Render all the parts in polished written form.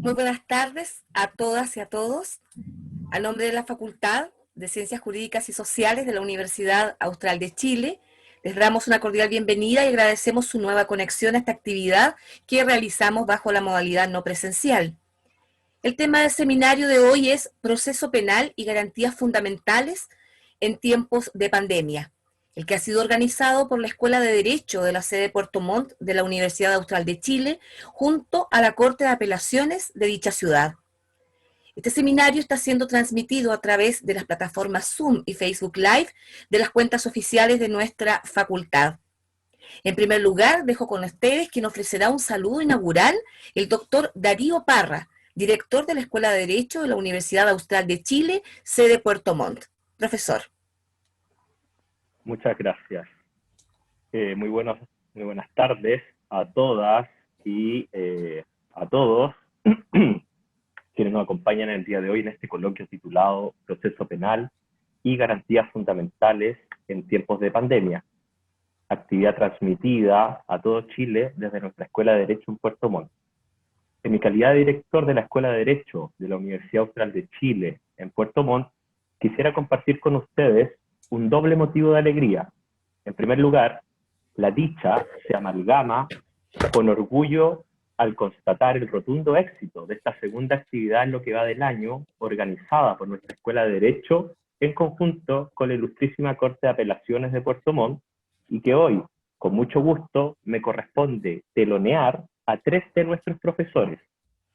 Muy buenas tardes a todas y a todos. A nombre de la Facultad de Ciencias Jurídicas y Sociales de la Universidad Austral de Chile, les damos una cordial bienvenida y agradecemos su nueva conexión a esta actividad que realizamos bajo la modalidad no presencial. El tema del seminario de hoy es Proceso Penal y Garantías Fundamentales en tiempos de pandemia, el que ha sido organizado por la Escuela de Derecho de la sede Puerto Montt de la Universidad Austral de Chile, junto a la Corte de Apelaciones de dicha ciudad. Este seminario está siendo transmitido a través de las plataformas Zoom y Facebook Live de las cuentas oficiales de nuestra facultad. En primer lugar, dejo con ustedes quien ofrecerá un saludo inaugural, el doctor Darío Parra, director de la Escuela de Derecho de la Universidad Austral de Chile, sede Puerto Montt. Profesor. Muchas gracias. Muy buenas tardes a todas y a todos quienes nos acompañan el día de hoy en este coloquio titulado Proceso Penal y Garantías Fundamentales en tiempos de pandemia. Actividad transmitida a todo Chile desde nuestra Escuela de Derecho en Puerto Montt. En mi calidad de director de la Escuela de Derecho de la Universidad Austral de Chile en Puerto Montt, quisiera compartir con ustedes un doble motivo de alegría. En primer lugar, la dicha se amalgama con orgullo al constatar el rotundo éxito de esta segunda actividad en lo que va del año, organizada por nuestra Escuela de Derecho en conjunto con la Ilustrísima Corte de Apelaciones de Puerto Montt, y que hoy, con mucho gusto, me corresponde telonear a 3 de nuestros profesores,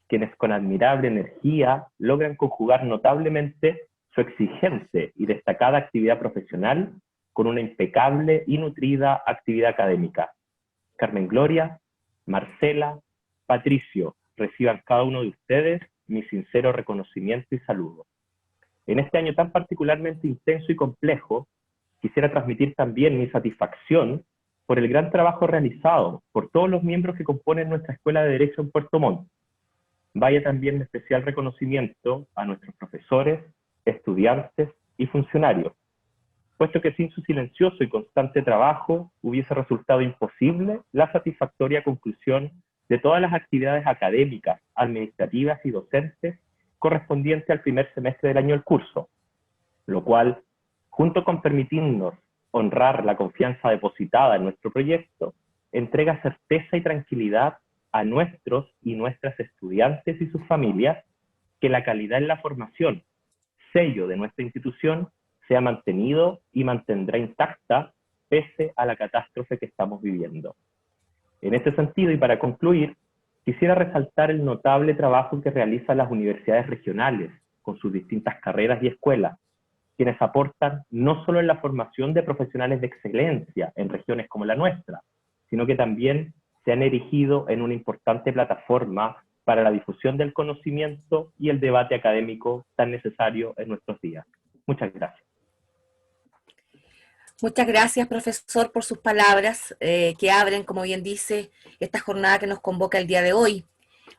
quienes con admirable energía logran conjugar notablemente su exigente y destacada actividad profesional con una impecable y nutrida actividad académica. Carmen Gloria, Marcela, Patricio, reciban cada uno de ustedes mi sincero reconocimiento y saludo. En este año tan particularmente intenso y complejo, quisiera transmitir también mi satisfacción por el gran trabajo realizado por todos los miembros que componen nuestra Escuela de Derecho en Puerto Montt. Vaya también un especial reconocimiento a nuestros profesores, estudiantes y funcionarios, puesto que sin su silencioso y constante trabajo hubiese resultado imposible la satisfactoria conclusión de todas las actividades académicas, administrativas y docentes correspondientes al primer semestre del año del curso, lo cual, junto con permitirnos honrar la confianza depositada en nuestro proyecto, entrega certeza y tranquilidad a nuestros y nuestras estudiantes y sus familias que la calidad en la formación, sello de nuestra institución, se ha mantenido y mantendrá intacta pese a la catástrofe que estamos viviendo. En este sentido, y para concluir, quisiera resaltar el notable trabajo que realizan las universidades regionales con sus distintas carreras y escuelas, quienes aportan no solo en la formación de profesionales de excelencia en regiones como la nuestra, sino que también se han erigido en una importante plataforma para la difusión del conocimiento y el debate académico tan necesario en nuestros días. Muchas gracias. Muchas gracias, profesor, por sus palabras que abren, como bien dice, esta jornada que nos convoca el día de hoy.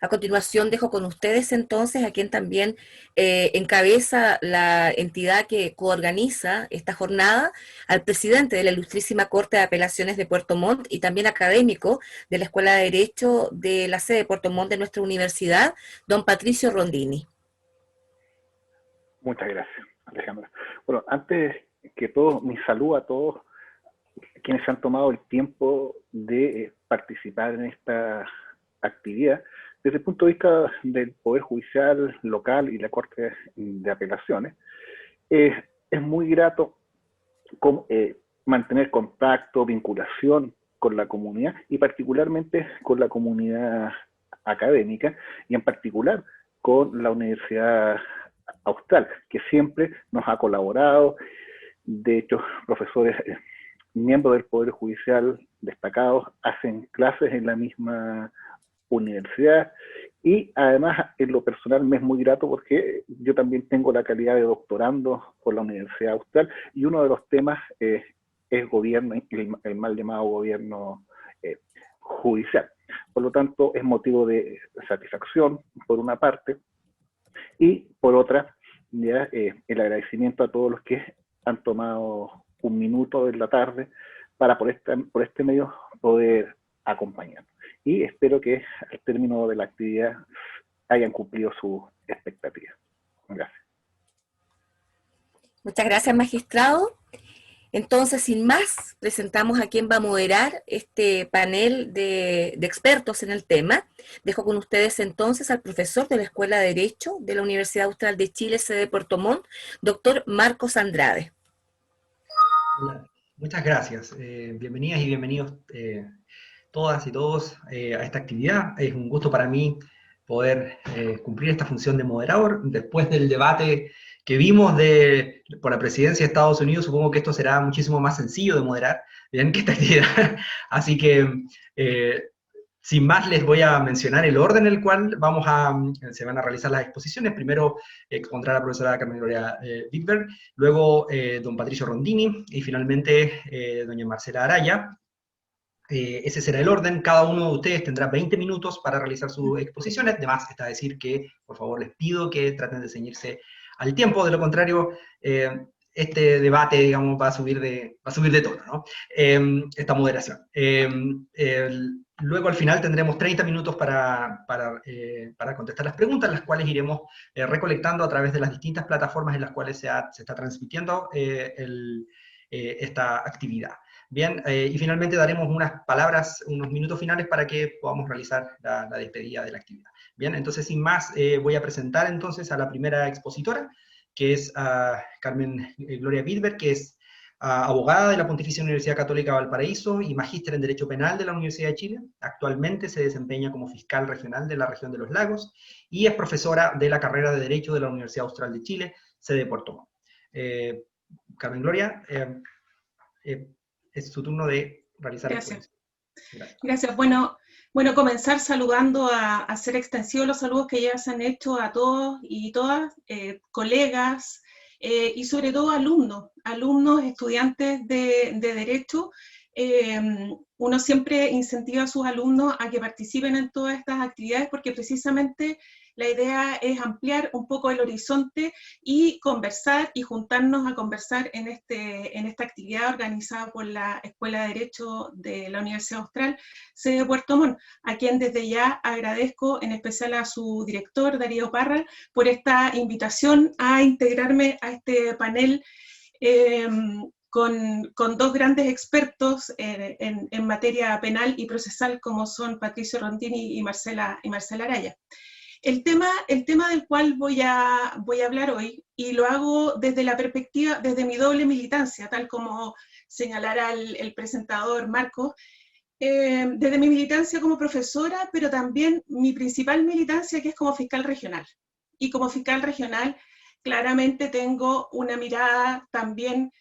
A continuación dejo con ustedes entonces a quien también encabeza la entidad que coorganiza esta jornada, al presidente de la Ilustrísima Corte de Apelaciones de Puerto Montt y también académico de la Escuela de Derecho de la sede de Puerto Montt de nuestra universidad, don Patricio Rondini. Muchas gracias, Alejandra. Bueno, antes que todo, mi saludo a todos quienes han tomado el tiempo de participar en esta actividad desde el punto de vista del Poder Judicial local y la Corte de Apelaciones. Es muy grato mantener contacto, vinculación con la comunidad y particularmente con la comunidad académica y en particular con la Universidad Austral, que siempre nos ha colaborado. De hecho, profesores, miembros del Poder Judicial destacados, hacen clases en la misma universidad y además en lo personal me es muy grato porque yo también tengo la calidad de doctorando por la Universidad Austral y uno de los temas es gobierno, el mal llamado gobierno judicial. Por lo tanto, es motivo de satisfacción por una parte y por otra, ya, el agradecimiento a todos los que han tomado un minuto de la tarde para por este medio poder acompañar. Y espero que al término de la actividad hayan cumplido sus expectativas. Gracias. Muchas gracias, magistrado. Entonces, sin más, presentamos a quien va a moderar este panel de expertos en el tema. Dejo con ustedes entonces al profesor de la Escuela de Derecho de la Universidad Austral de Chile, sede Puerto Montt, doctor Marcos Andrade. Hola, muchas gracias. Bienvenidas y bienvenidos todas y todos a esta actividad. Es un gusto para mí poder cumplir esta función de moderador. Después del debate que vimos por la presidencia de Estados Unidos, supongo que esto será muchísimo más sencillo de moderar, bien, que esta actividad. Así que, sin más, les voy a mencionar el orden en el cual se van a realizar las exposiciones. Primero expondrá la profesora Carmen Gloria Wittberg, luego don Patricio Rondini, y finalmente doña Marcela Araya. Ese será el orden. Cada uno de ustedes tendrá 20 minutos para realizar sus exposiciones. Además, está decir que, por favor, les pido que traten de ceñirse al tiempo, de lo contrario, este debate, digamos, va a subir de tono, ¿no? Esta moderación. Luego, al final, tendremos 30 minutos para contestar las preguntas, las cuales iremos recolectando a través de las distintas plataformas en las cuales se está transmitiendo esta actividad. Bien, y finalmente daremos unos minutos finales para que podamos realizar la despedida de la actividad. Bien, entonces sin más, voy a presentar entonces a la primera expositora, que es Carmen Gloria Wittberg, que es abogada de la Pontificia Universidad Católica de Valparaíso y magíster en Derecho Penal de la Universidad de Chile. Actualmente se desempeña como fiscal regional de la región de los Lagos y es profesora de la carrera de Derecho de la Universidad Austral de Chile, sede Puerto Montt. Carmen Gloria, es su turno de realizar la exposición. Gracias. Bueno, comenzar saludando, a hacer extensivos los saludos que ya se han hecho a todos y todas, colegas y sobre todo alumnos, estudiantes de Derecho. Uno siempre incentiva a sus alumnos a que participen en todas estas actividades porque precisamente la idea es ampliar un poco el horizonte y conversar y juntarnos a conversar en esta actividad organizada por la Escuela de Derecho de la Universidad Austral, sede de Puerto Montt, a quien desde ya agradezco en especial a su director, Darío Parra, por esta invitación a integrarme a este panel con dos grandes expertos en materia penal y procesal como son Patricio Rondini y Marcela Araya. El tema del cual voy a hablar hoy, y lo hago desde la perspectiva, desde mi doble militancia, tal como señalará el presentador Marcos, desde mi militancia como profesora, pero también mi principal militancia que es como fiscal regional. Y como fiscal regional claramente tengo una mirada también,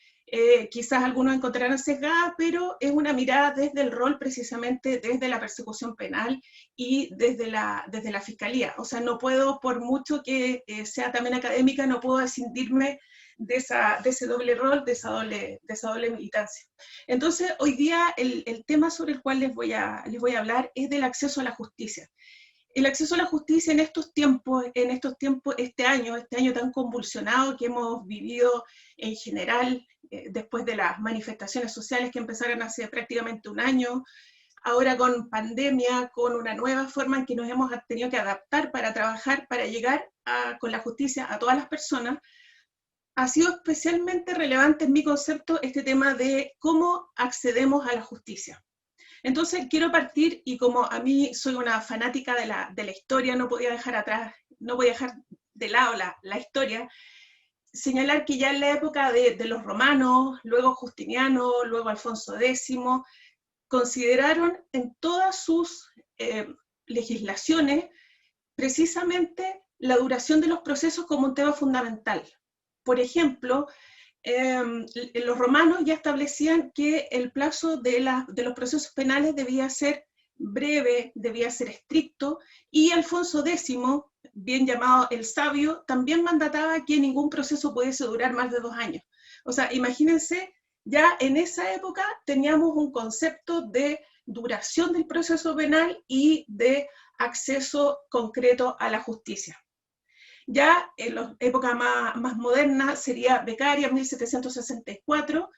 quizás algunos encontrarán sesgada, pero es una mirada desde el rol precisamente, desde la persecución penal y desde la fiscalía. O sea, no puedo, por mucho que sea también académica, no puedo escindirme de ese doble rol, de esa doble militancia. Entonces, hoy día el tema sobre el cual les voy a hablar es del acceso a la justicia. El acceso a la justicia en estos tiempos, este año tan convulsionado que hemos vivido en general, después de las manifestaciones sociales que empezaron hace prácticamente un año, ahora con pandemia, con una nueva forma en que nos hemos tenido que adaptar para trabajar, para llegar con la justicia a todas las personas, ha sido especialmente relevante en mi concepto este tema de cómo accedemos a la justicia. Entonces quiero partir, y como a mí soy una fanática de la historia, no podía dejar de lado la historia, señalar que ya en la época de los romanos, luego Justiniano, luego Alfonso X, consideraron en todas sus legislaciones precisamente la duración de los procesos como un tema fundamental. Por ejemplo, los romanos ya establecían que el plazo de los procesos penales debía ser breve, debía ser estricto, y Alfonso X, bien llamado el Sabio, también mandataba que ningún proceso pudiese durar más de 2 años. O sea, imagínense, ya en esa época teníamos un concepto de duración del proceso penal y de acceso concreto a la justicia. Ya en la época más moderna sería Beccaria, 1764,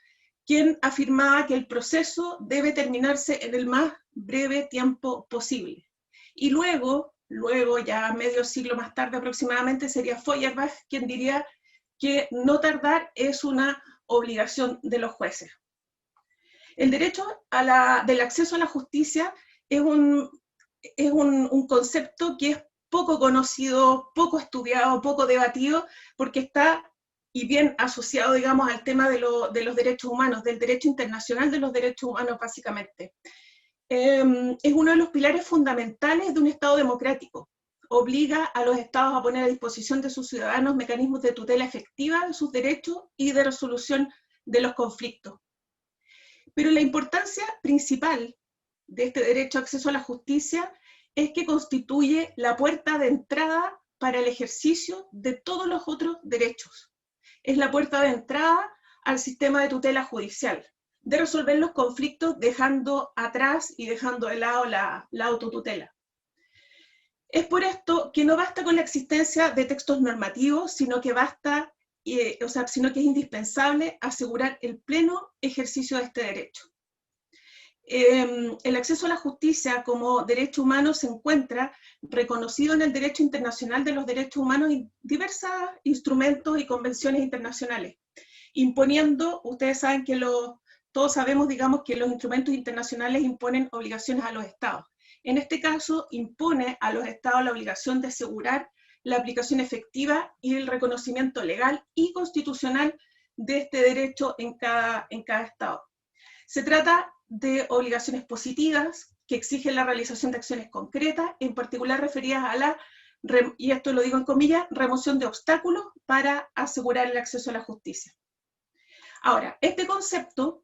quien afirmaba que el proceso debe terminarse en el más breve tiempo posible. Y luego, luego ya medio siglo más tarde aproximadamente sería Feuerbach quien diría que no tardar es una obligación de los jueces. El derecho del acceso a la justicia es un concepto que es poco conocido, poco estudiado, poco debatido, porque está y bien asociado, digamos, al tema de los derechos humanos, del derecho internacional de los derechos humanos, básicamente. Es uno de los pilares fundamentales de un Estado democrático. Obliga a los Estados a poner a disposición de sus ciudadanos mecanismos de tutela efectiva de sus derechos y de resolución de los conflictos. Pero la importancia principal de este derecho a acceso a la justicia es que constituye la puerta de entrada para el ejercicio de todos los otros derechos. Es la puerta de entrada al sistema de tutela judicial, de resolver los conflictos dejando atrás y dejando de lado la autotutela. Es por esto que no basta con la existencia de textos normativos, sino que sino que es indispensable asegurar el pleno ejercicio de este derecho. El acceso a la justicia como derecho humano se encuentra reconocido en el derecho internacional de los derechos humanos en diversos instrumentos y convenciones internacionales, imponiendo, ustedes saben que todos sabemos, digamos, que los instrumentos internacionales imponen obligaciones a los estados. En este caso, impone a los estados la obligación de asegurar la aplicación efectiva y el reconocimiento legal y constitucional de este derecho en cada estado. Se trata de obligaciones positivas que exigen la realización de acciones concretas, en particular referidas a la, y esto lo digo en comillas, remoción de obstáculos para asegurar el acceso a la justicia. Ahora, este concepto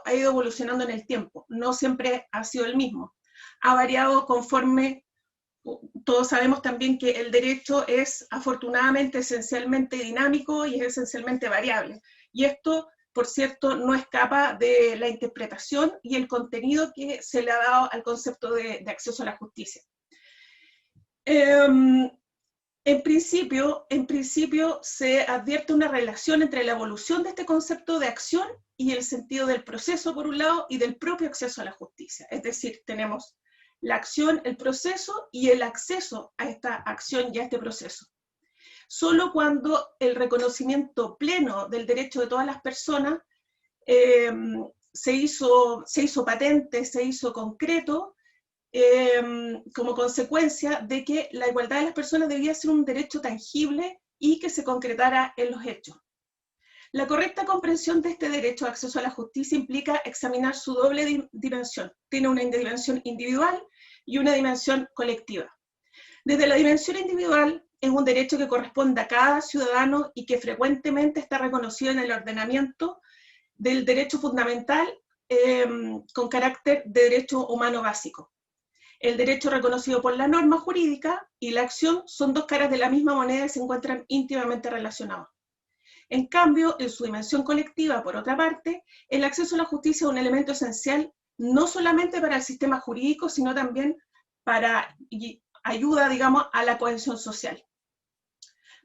ha ido evolucionando en el tiempo, no siempre ha sido el mismo. Ha variado conforme, todos sabemos también que el derecho es afortunadamente esencialmente dinámico y es esencialmente variable. Y esto, por cierto, no escapa de la interpretación y el contenido que se le ha dado al concepto de acceso a la justicia. En principio se advierte una relación entre la evolución de este concepto de acción y el sentido del proceso, por un lado, y del propio acceso a la justicia. Es decir, tenemos la acción, el proceso y el acceso a esta acción y a este proceso. Solo cuando el reconocimiento pleno del derecho de todas las personas se hizo patente, se hizo concreto, como consecuencia de que la igualdad de las personas debía ser un derecho tangible y que se concretara en los hechos. La correcta comprensión de este derecho de acceso a la justicia implica examinar su doble dimensión. Tiene una dimensión individual y una dimensión colectiva. Desde la dimensión individual, es un derecho que corresponde a cada ciudadano y que frecuentemente está reconocido en el ordenamiento del derecho fundamental con carácter de derecho humano básico. El derecho reconocido por la norma jurídica y la acción son dos caras de la misma moneda y se encuentran íntimamente relacionados. En cambio, en su dimensión colectiva, por otra parte, el acceso a la justicia es un elemento esencial no solamente para el sistema jurídico, sino también para ayuda, digamos, a la cohesión social.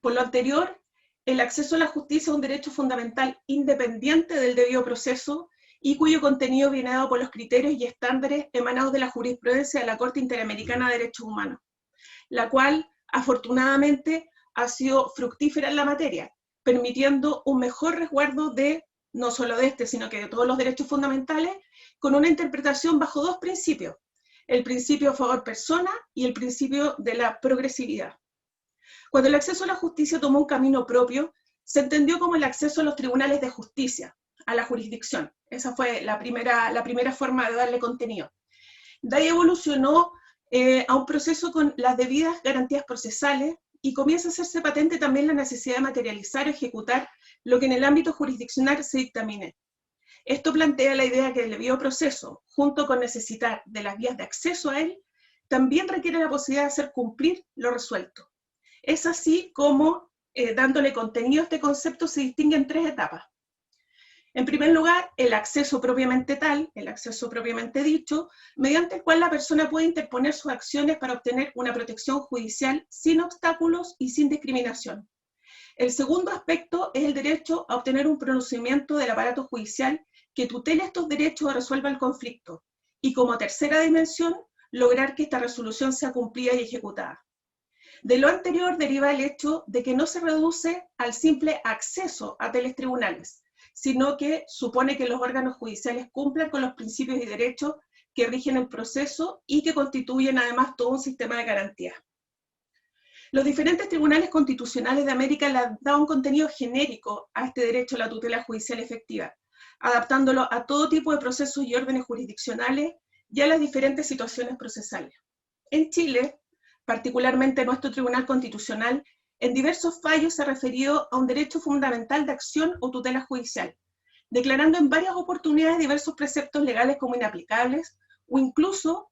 Por lo anterior, el acceso a la justicia es un derecho fundamental independiente del debido proceso y cuyo contenido viene dado por los criterios y estándares emanados de la jurisprudencia de la Corte Interamericana de Derechos Humanos, la cual, afortunadamente, ha sido fructífera en la materia, permitiendo un mejor resguardo no solo de este, sino que de todos los derechos fundamentales, con una interpretación bajo dos principios: el principio favor persona y el principio de la progresividad. Cuando el acceso a la justicia tomó un camino propio, se entendió como el acceso a los tribunales de justicia, a la jurisdicción. Esa fue la primera forma de darle contenido. De ahí evolucionó a un proceso con las debidas garantías procesales y comienza a hacerse patente también la necesidad de materializar o ejecutar lo que en el ámbito jurisdiccional se dictamine. Esto plantea la idea que el debido proceso, junto con necesitar de las vías de acceso a él, también requiere la posibilidad de hacer cumplir lo resuelto. Es así como, dándole contenido a este concepto, se distinguen tres etapas. En primer lugar, el acceso propiamente tal, el acceso propiamente dicho, mediante el cual la persona puede interponer sus acciones para obtener una protección judicial sin obstáculos y sin discriminación. El segundo aspecto es el derecho a obtener un pronunciamiento del aparato judicial que tutele estos derechos o resuelva el conflicto. Y como tercera dimensión, lograr que esta resolución sea cumplida y ejecutada. De lo anterior deriva el hecho de que no se reduce al simple acceso a tales tribunales, sino que supone que los órganos judiciales cumplan con los principios y derechos que rigen el proceso y que constituyen además todo un sistema de garantías. Los diferentes tribunales constitucionales de América le han dado un contenido genérico a este derecho a la tutela judicial efectiva, adaptándolo a todo tipo de procesos y órdenes jurisdiccionales y a las diferentes situaciones procesales. En Chile, particularmente nuestro Tribunal Constitucional, en diversos fallos se ha referido a un derecho fundamental de acción o tutela judicial, declarando en varias oportunidades diversos preceptos legales como inaplicables o incluso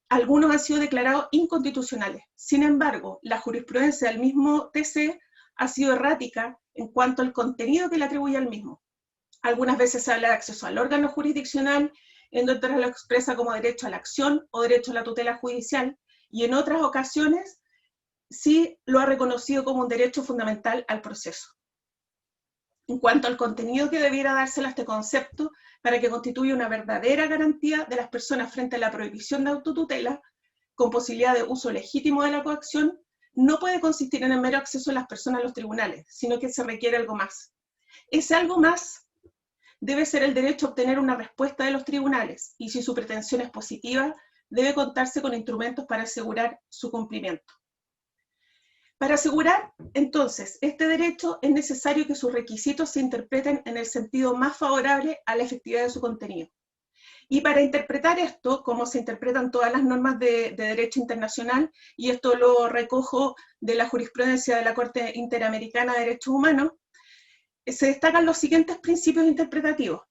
algunos han sido declarados inconstitucionales. Sin embargo, la jurisprudencia del mismo TC ha sido errática en cuanto al contenido que le atribuye al mismo. Algunas veces se habla de acceso al órgano jurisdiccional, en otras lo expresa como derecho a la acción o derecho a la tutela judicial, y en otras ocasiones sí lo ha reconocido como un derecho fundamental al proceso. En cuanto al contenido que debiera dársele a este concepto para que constituya una verdadera garantía de las personas frente a la prohibición de autotutela, con posibilidad de uso legítimo de la coacción, no puede consistir en el mero acceso de las personas a los tribunales, sino que se requiere algo más. Ese algo más debe ser el derecho a obtener una respuesta de los tribunales, y si su pretensión es positiva, debe contarse con instrumentos para asegurar su cumplimiento. Para asegurar, entonces, este derecho es necesario que sus requisitos se interpreten en el sentido más favorable a la efectividad de su contenido. Y para interpretar esto, como se interpretan todas las normas de derecho internacional, y esto lo recojo de la jurisprudencia de la Corte Interamericana de Derechos Humanos, se destacan los siguientes principios interpretativos.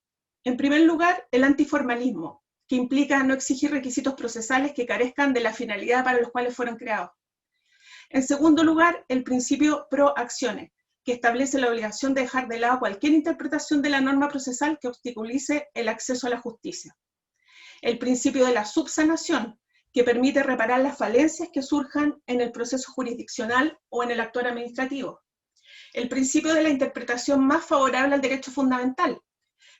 En primer lugar, el antiformalismo, que implica no exigir requisitos procesales que carezcan de la finalidad para los cuales fueron creados. En segundo lugar, el principio pro actiones, que establece la obligación de dejar de lado cualquier interpretación de la norma procesal que obstaculice el acceso a la justicia. El principio de la subsanación, que permite reparar las falencias que surjan en el proceso jurisdiccional o en el actuar administrativo. El principio de la interpretación más favorable al derecho fundamental,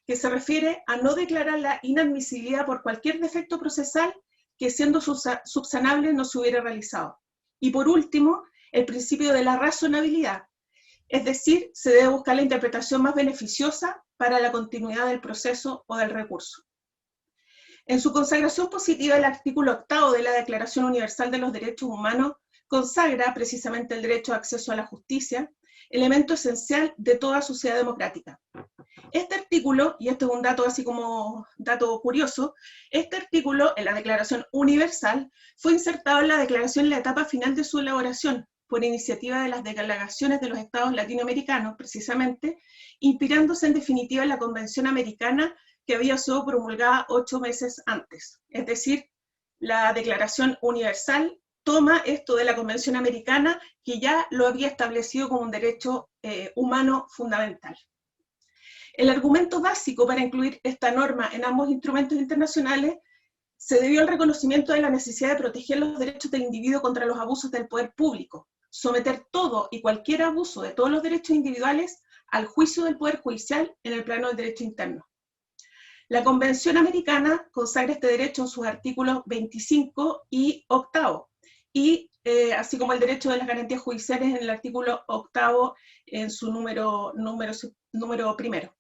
que se refiere a no declarar la inadmisibilidad por cualquier defecto procesal que siendo subsanable no se hubiera realizado. Y por último, el principio de la razonabilidad, es decir, se debe buscar la interpretación más beneficiosa para la continuidad del proceso o del recurso. En su consagración positiva, el artículo 8º de la Declaración Universal de los Derechos Humanos consagra precisamente el derecho de acceso a la justicia, elemento esencial de toda sociedad democrática. Este artículo, y este es un dato así como dato curioso, este artículo en la Declaración Universal fue insertado en la declaración en la etapa final de su elaboración, por iniciativa de las delegaciones de los estados latinoamericanos, precisamente, inspirándose en definitiva en la Convención Americana que había sido promulgada 8 meses antes. Es decir, la Declaración Universal toma esto de la Convención Americana, que ya lo había establecido como un derecho humano fundamental. El argumento básico para incluir esta norma en ambos instrumentos internacionales se debió al reconocimiento de la necesidad de proteger los derechos del individuo contra los abusos del poder público, someter todo y cualquier abuso de todos los derechos individuales al juicio del Poder Judicial en el plano del derecho interno. La Convención Americana consagra este derecho en sus artículos 25 y 8, y así como el derecho de las garantías judiciales en el artículo 8 en su número primero.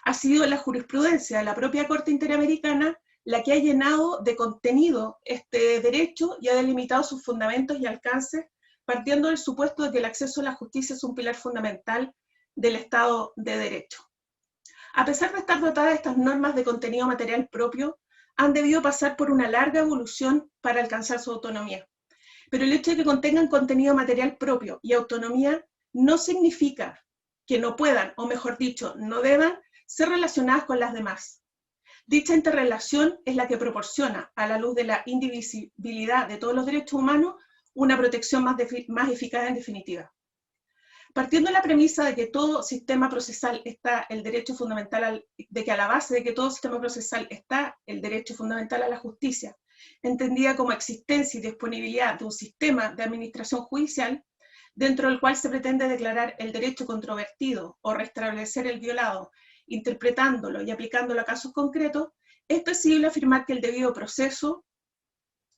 Ha sido la jurisprudencia de la propia Corte Interamericana la que ha llenado de contenido este derecho y ha delimitado sus fundamentos y alcances, partiendo del supuesto de que el acceso a la justicia es un pilar fundamental del Estado de Derecho. A pesar de estar dotadas estas normas de contenido material propio, han debido pasar por una larga evolución para alcanzar su autonomía. Pero el hecho de que contengan contenido material propio y autonomía no significa que no puedan, o mejor dicho, no deban, ser relacionadas con las demás. Dicha interrelación es la que proporciona, a la luz de la indivisibilidad de todos los derechos humanos, una protección más eficaz en definitiva. Partiendo de la premisa de que todo sistema procesal está el derecho fundamental, de que a la base de que todo sistema procesal está el derecho fundamental a la justicia, entendida como existencia y disponibilidad de un sistema de administración judicial, dentro del cual se pretende declarar el derecho controvertido o restablecer el violado, interpretándolo y aplicándolo a casos concretos, es posible afirmar que el debido proceso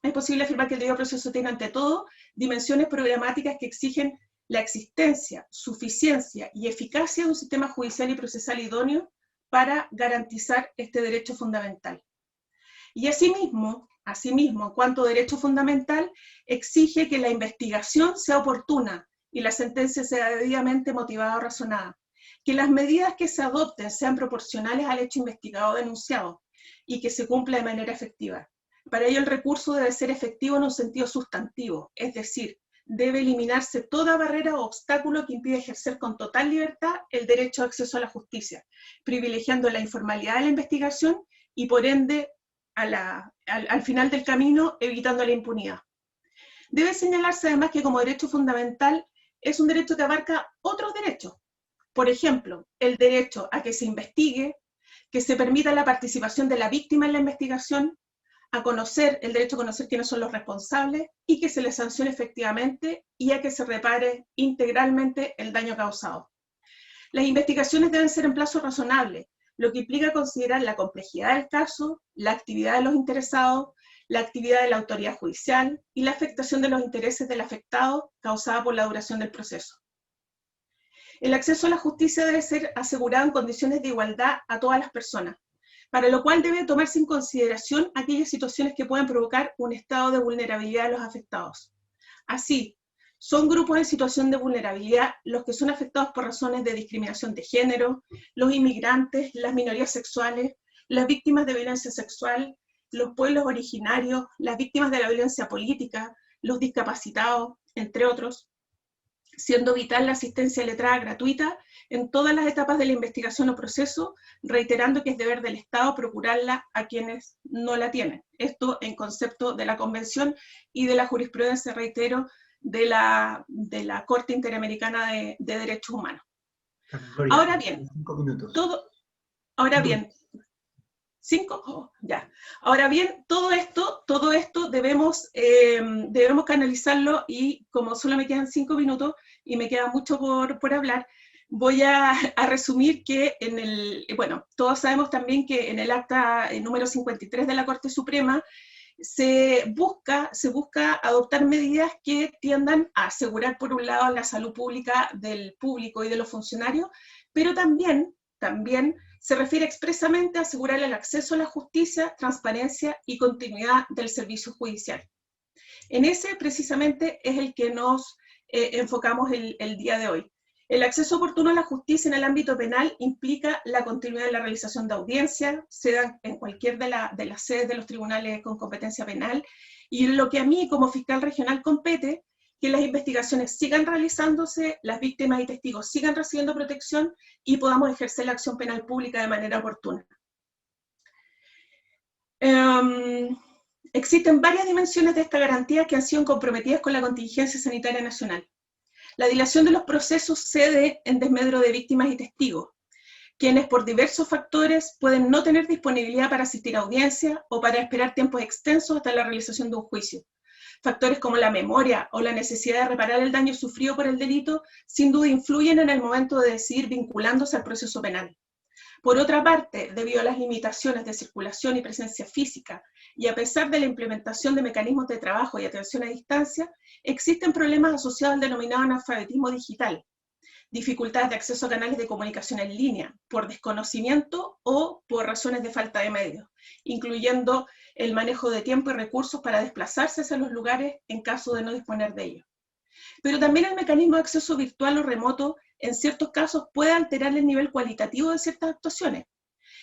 es posible afirmar que el debido proceso tiene ante todo dimensiones programáticas que exigen la existencia, suficiencia y eficacia de un sistema judicial y procesal idóneo para garantizar este derecho fundamental. Y asimismo, en cuanto a derecho fundamental, exige que la investigación sea oportuna y la sentencia sea debidamente motivada o razonada, que las medidas que se adopten sean proporcionales al hecho investigado o denunciado y que se cumpla de manera efectiva. Para ello el recurso debe ser efectivo en un sentido sustantivo, es decir, debe eliminarse toda barrera o obstáculo que impida ejercer con total libertad el derecho de acceso a la justicia, privilegiando la informalidad de la investigación y por ende al final del camino evitando la impunidad. Debe señalarse además que como derecho fundamental es un derecho que abarca otros derechos. Por ejemplo, el derecho a que se investigue, que se permita la participación de la víctima en la investigación, a conocer, el derecho a conocer quiénes son los responsables y que se les sancione efectivamente y a que se repare integralmente el daño causado. Las investigaciones deben ser en plazo razonable, lo que implica considerar la complejidad del caso, la actividad de los interesados, la actividad de la autoridad judicial y la afectación de los intereses del afectado causada por la duración del proceso. El acceso a la justicia debe ser asegurado en condiciones de igualdad a todas las personas, para lo cual debe tomarse en consideración aquellas situaciones que puedan provocar un estado de vulnerabilidad de los afectados. Así, son grupos en situación de vulnerabilidad los que son afectados por razones de discriminación de género, los inmigrantes, las minorías sexuales, las víctimas de violencia sexual, los pueblos originarios, las víctimas de la violencia política, los discapacitados, entre otros, siendo vital la asistencia letrada gratuita en todas las etapas de la investigación o proceso, reiterando que es deber del Estado procurarla a quienes no la tienen. Esto en concepto de la Convención y de la jurisprudencia, reitero, de la Corte Interamericana de Derechos Humanos. Gloria, Ahora bien, 5 minutos. Ahora bien, todo esto debemos canalizarlo y como solo me quedan 5 minutos y me queda mucho por hablar, voy a resumir que todos sabemos también que en el acta número 53 de la Corte Suprema se busca adoptar medidas que tiendan a asegurar por un lado la salud pública del público y de los funcionarios, pero también se refiere expresamente a asegurar el acceso a la justicia, transparencia y continuidad del servicio judicial. En ese precisamente es el que nos enfocamos el día de hoy. El acceso oportuno a la justicia en el ámbito penal implica la continuidad de la realización de audiencias, sea en cualquier de las sedes de los tribunales con competencia penal, y en lo que a mí como fiscal regional compete, que las investigaciones sigan realizándose, las víctimas y testigos sigan recibiendo protección y podamos ejercer la acción penal pública de manera oportuna. Existen varias dimensiones de esta garantía que han sido comprometidas con la contingencia sanitaria nacional. La dilación de los procesos cede en desmedro de víctimas y testigos, quienes por diversos factores pueden no tener disponibilidad para asistir a audiencia o para esperar tiempos extensos hasta la realización de un juicio. Factores como la memoria o la necesidad de reparar el daño sufrido por el delito sin duda influyen en el momento de decidir vinculándose al proceso penal. Por otra parte, debido a las limitaciones de circulación y presencia física, y a pesar de la implementación de mecanismos de trabajo y atención a distancia, existen problemas asociados al denominado analfabetismo digital, dificultades de acceso a canales de comunicación en línea, por desconocimiento o por razones de falta de medios, incluyendo el manejo de tiempo y recursos para desplazarse hacia los lugares en caso de no disponer de ellos. Pero también el mecanismo de acceso virtual o remoto en ciertos casos puede alterar el nivel cualitativo de ciertas actuaciones,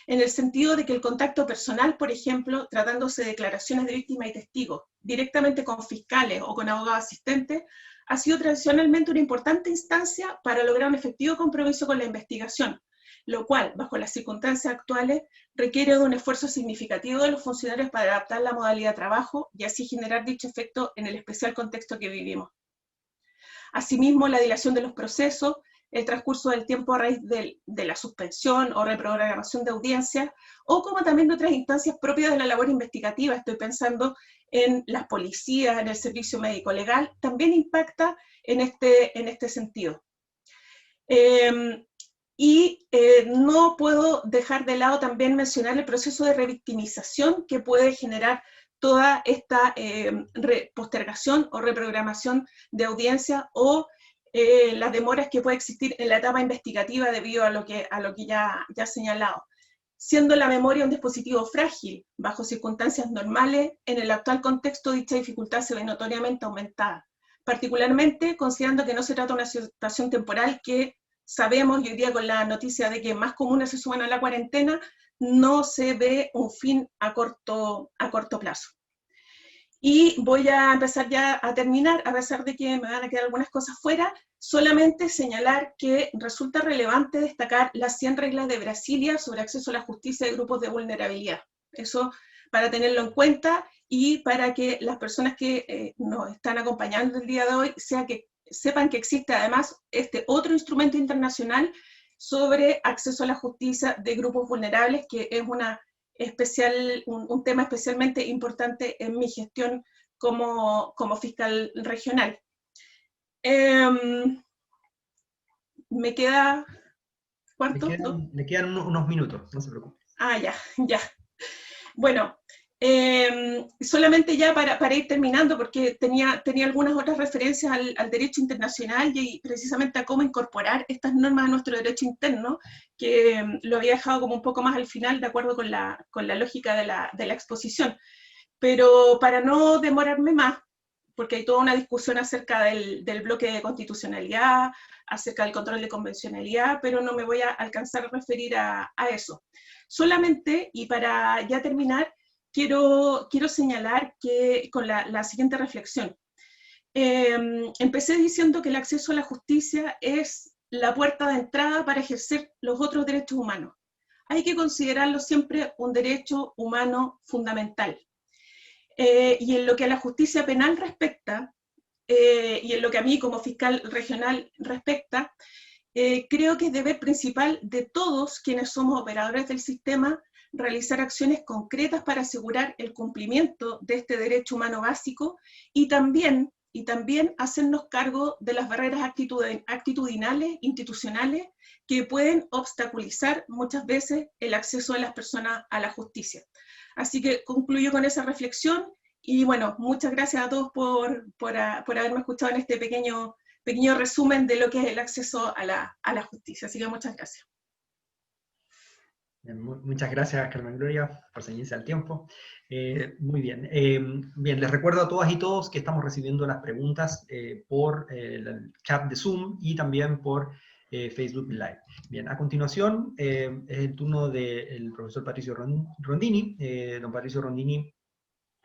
en el sentido de que el contacto personal, por ejemplo, tratándose de declaraciones de víctimas y testigos, directamente con fiscales o con abogados asistentes, ha sido tradicionalmente una importante instancia para lograr un efectivo compromiso con la investigación, lo cual, bajo las circunstancias actuales, requiere de un esfuerzo significativo de los funcionarios para adaptar la modalidad de trabajo y así generar dicho efecto en el especial contexto que vivimos. Asimismo, la dilación de los procesos, el transcurso del tiempo a raíz de la suspensión o reprogramación de audiencias, o como también de otras instancias propias de la labor investigativa, estoy pensando en las policías, en el servicio médico legal, también impacta en este sentido. No puedo dejar de lado también mencionar el proceso de revictimización que puede generar toda esta postergación o reprogramación de audiencia o las demoras que puede existir en la etapa investigativa debido a lo que ya he señalado. Siendo la memoria un dispositivo frágil, bajo circunstancias normales, en el actual contexto dicha dificultad se ve notoriamente aumentada, particularmente considerando que no se trata de una situación temporal que sabemos, y hoy día con la noticia de que más comunes se suman a la cuarentena, no se ve un fin a corto plazo. Y voy a empezar ya a terminar, a pesar de que me van a quedar algunas cosas fuera, solamente señalar que resulta relevante destacar las 100 reglas de Brasilia sobre acceso a la justicia de grupos de vulnerabilidad. Eso para tenerlo en cuenta y para que las personas que nos están acompañando el día de hoy sepan que existe además este otro instrumento internacional sobre acceso a la justicia de grupos vulnerables, que es un tema especialmente importante en mi gestión como fiscal regional. ¿Me queda cuánto? Le quedan unos minutos, no se preocupe. Ah, ya. Bueno, solamente ya para ir terminando, porque tenía algunas otras referencias al derecho internacional y precisamente a cómo incorporar estas normas a nuestro derecho interno, que lo había dejado como un poco más al final, de acuerdo con la lógica de la exposición. Pero para no demorarme más, porque hay toda una discusión acerca del bloque de constitucionalidad, acerca del control de convencionalidad, pero no me voy a alcanzar a referir a eso. Solamente, y para ya terminar, quiero señalar que con la siguiente reflexión. Empecé diciendo que el acceso a la justicia es la puerta de entrada para ejercer los otros derechos humanos. Hay que considerarlo siempre un derecho humano fundamental. Y en lo que a la justicia penal respecta, y en lo que a mí como fiscal regional respecta, creo que es deber principal de todos quienes somos operadores del sistema realizar acciones concretas para asegurar el cumplimiento de este derecho humano básico y también hacernos cargo de las barreras actitudinales, institucionales, que pueden obstaculizar muchas veces el acceso de las personas a la justicia. Así que concluyo con esa reflexión y bueno, muchas gracias a todos por haberme escuchado en este pequeño resumen de lo que es el acceso a la justicia. Así que muchas gracias. Bien, muchas gracias, Carmen Gloria, por ceñirse al tiempo. Muy bien. Bien, les recuerdo a todas y todos que estamos recibiendo las preguntas por el chat de Zoom y también por Facebook Live. Bien, a continuación es el turno del profesor Patricio Rondini. Don Patricio Rondini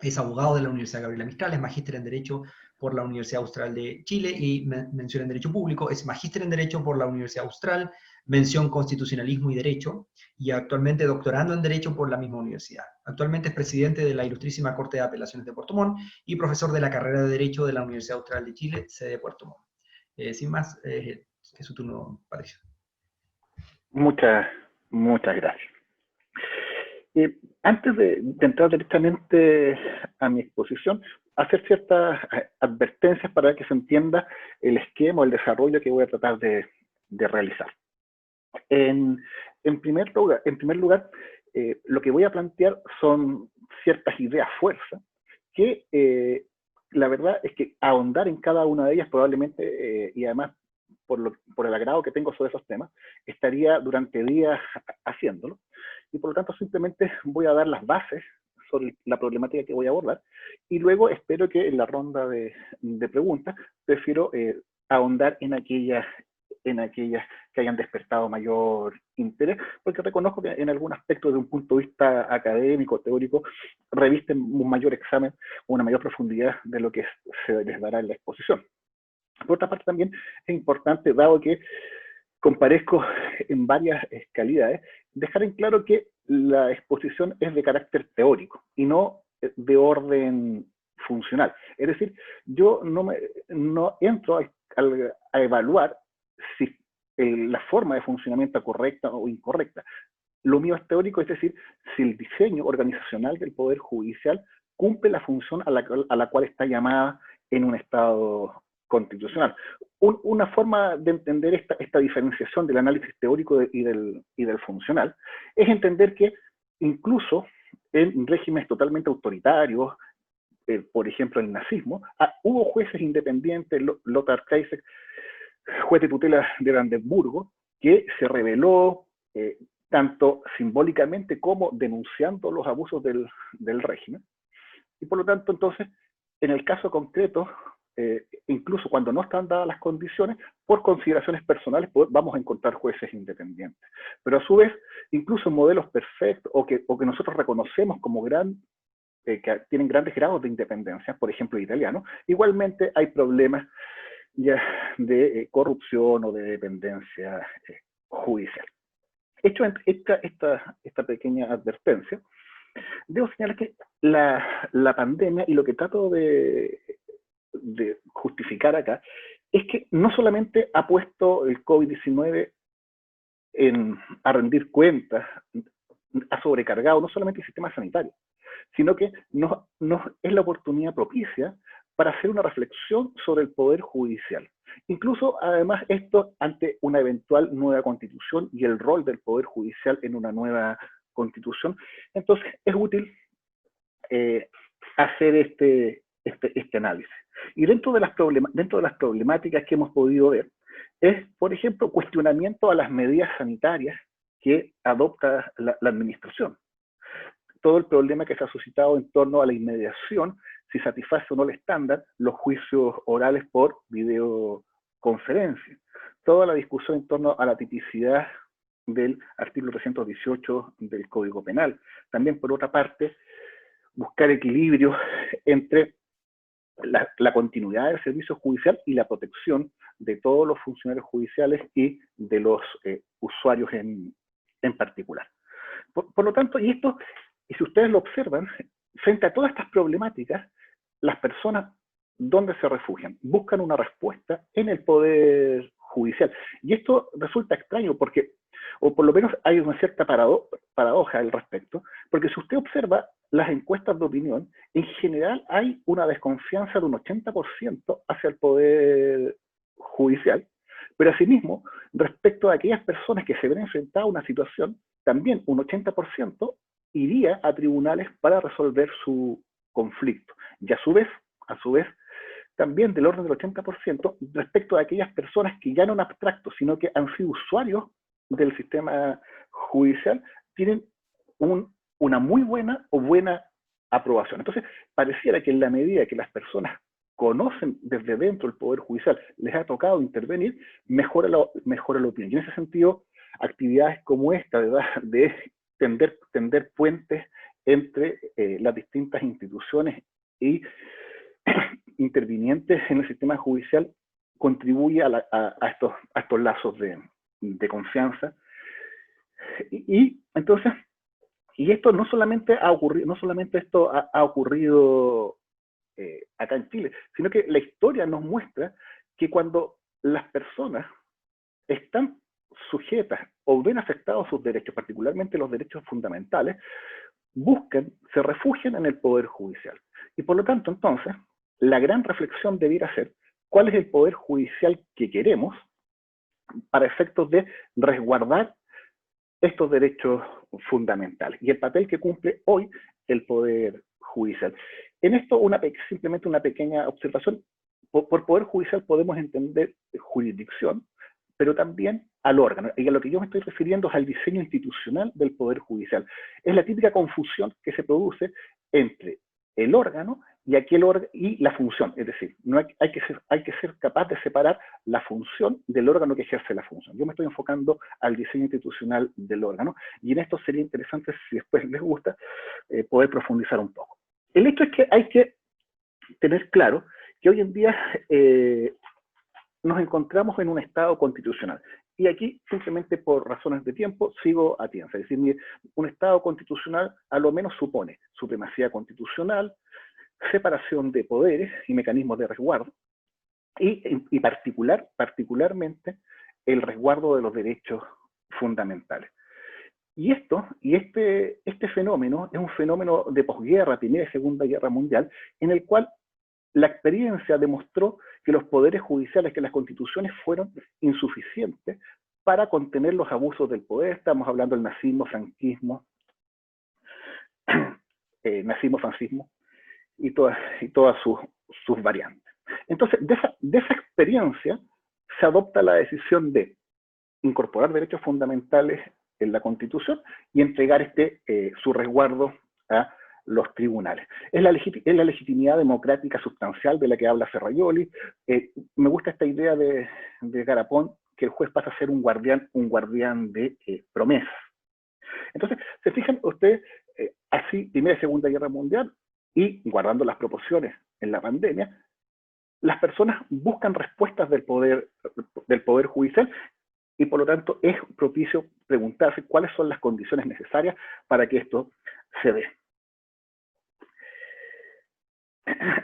es abogado de la Universidad Gabriela Mistral, es magíster en Derecho por la Universidad Austral de Chile y mención en Derecho Público, es magíster en Derecho por la Universidad Austral, mención Constitucionalismo y Derecho, y actualmente doctorando en Derecho por la misma universidad. Actualmente es presidente de la Ilustrísima Corte de Apelaciones de Puerto Montt y profesor de la carrera de Derecho de la Universidad Austral de Chile, sede de Puerto Montt. Sin más, es su turno, Patricio. Muchas gracias. Antes de entrar directamente a mi exposición, hacer ciertas advertencias para que se entienda el esquema o el desarrollo que voy a tratar de realizar. En primer lugar, lo que voy a plantear son ciertas ideas fuerza, que la verdad es que ahondar en cada una de ellas probablemente, y además por el agrado que tengo sobre esos temas, estaría durante días haciéndolo. Y por lo tanto simplemente voy a dar las bases sobre la problemática que voy a abordar, y luego espero que en la ronda de preguntas prefiero ahondar en aquellas que hayan despertado mayor interés, porque reconozco que en algún aspecto, desde un punto de vista académico, teórico, revisten un mayor examen, una mayor profundidad de lo que se les dará en la exposición. Por otra parte también es importante, dado que comparezco en varias calidades, dejar en claro que la exposición es de carácter teórico y no de orden funcional. Es decir, yo no entro a evaluar si la forma de funcionamiento es correcta o incorrecta. Lo mío es teórico, es decir, si el diseño organizacional del Poder Judicial cumple la función a la cual está llamada en un Estado constitucional. Una forma de entender esta diferenciación del análisis teórico y del funcional es entender que incluso en regímenes totalmente autoritarios, por ejemplo, el nazismo, hubo jueces independientes, Lothar Kreisek, juez de tutela de Brandenburgo, que se rebeló tanto simbólicamente como denunciando los abusos del régimen. Y por lo tanto, entonces, en el caso concreto, incluso cuando no están dadas las condiciones, por consideraciones personales vamos a encontrar jueces independientes. Pero a su vez, incluso modelos perfectos o que nosotros reconocemos como que tienen grandes grados de independencia, por ejemplo el italiano, igualmente hay problemas ya de corrupción o de dependencia judicial. Hecho esta pequeña advertencia, debo señalar que la pandemia, y lo que trato de justificar acá, es que no solamente ha puesto el COVID-19 a rendir cuentas, ha sobrecargado no solamente el sistema sanitario, sino que es la oportunidad propicia para hacer una reflexión sobre el Poder Judicial. Incluso, además, esto ante una eventual nueva constitución y el rol del Poder Judicial en una nueva constitución. Entonces, es útil hacer este análisis. Y dentro de las problemáticas que hemos podido ver, es, por ejemplo, cuestionamiento a las medidas sanitarias que adopta la administración. Todo el problema que se ha suscitado en torno a la inmediación, si satisface o no el estándar, los juicios orales por videoconferencia. Toda la discusión en torno a la tipicidad del artículo 318 del Código Penal. También, por otra parte, buscar equilibrio entre la continuidad del servicio judicial y la protección de todos los funcionarios judiciales y de los usuarios en particular. Por lo tanto, y si ustedes lo observan, frente a todas estas problemáticas, las personas, ¿dónde se refugian? Buscan una respuesta en el Poder Judicial. Y esto resulta extraño porque, o por lo menos hay una cierta paradoja al respecto, porque si usted observa las encuestas de opinión, en general hay una desconfianza de un 80% hacia el Poder Judicial, pero asimismo, respecto a aquellas personas que se ven enfrentadas a una situación, también un 80% iría a tribunales para resolver su conflicto. Y a su vez, también del orden del 80% respecto a aquellas personas que ya no en abstracto, sino que han sido usuarios del sistema judicial, tienen una muy buena o buena aprobación. Entonces, pareciera que en la medida que las personas conocen desde dentro el Poder Judicial, les ha tocado intervenir, mejora la opinión. Y en ese sentido, actividades como esta de tender puentes entre las distintas instituciones y intervinientes en el sistema judicial contribuye a estos lazos de confianza. Y entonces, y esto no solamente ha ocurrido acá en Chile, sino que la historia nos muestra que cuando las personas están sujetas o ven afectados sus derechos, particularmente los derechos fundamentales, se refugian en el Poder Judicial. Y por lo tanto, entonces, la gran reflexión debiera ser cuál es el Poder Judicial que queremos para efectos de resguardar estos derechos fundamentales y el papel que cumple hoy el Poder Judicial. En esto, simplemente una pequeña observación. Por Poder Judicial podemos entender jurisdicción, pero también al órgano. Y a lo que yo me estoy refiriendo es al diseño institucional del Poder Judicial. Es la típica confusión que se produce entre el órgano y la función. Es decir, hay que ser capaz de separar la función del órgano que ejerce la función. Yo me estoy enfocando al diseño institucional del órgano, y en esto sería interesante, si después les gusta, poder profundizar un poco. El hecho es que hay que tener claro que hoy en día nos encontramos en un estado constitucional. Y aquí, simplemente por razones de tiempo, sigo a tienza. Es decir, un estado constitucional a lo menos supone supremacía constitucional, separación de poderes y mecanismos de resguardo, y particularmente el resguardo de los derechos fundamentales. Y este fenómeno es un fenómeno de posguerra, Primera y Segunda Guerra Mundial, en el cual la experiencia demostró que los poderes judiciales, que las constituciones fueron insuficientes para contener los abusos del poder. Estamos hablando del nazismo, franquismo, nazismo, fascismo. todas sus variantes. Entonces, de esa experiencia se adopta la decisión de incorporar derechos fundamentales en la Constitución y entregar su resguardo a los tribunales. Es la legitimidad democrática sustancial de la que habla Ferrajoli. Me gusta esta idea de Garapón, que el juez pasa a ser un guardián de promesas. Entonces, se fijan ustedes, así, Primera y Segunda Guerra Mundial, y guardando las proporciones en la pandemia, las personas buscan respuestas del poder judicial, y por lo tanto es propicio preguntarse cuáles son las condiciones necesarias para que esto se dé.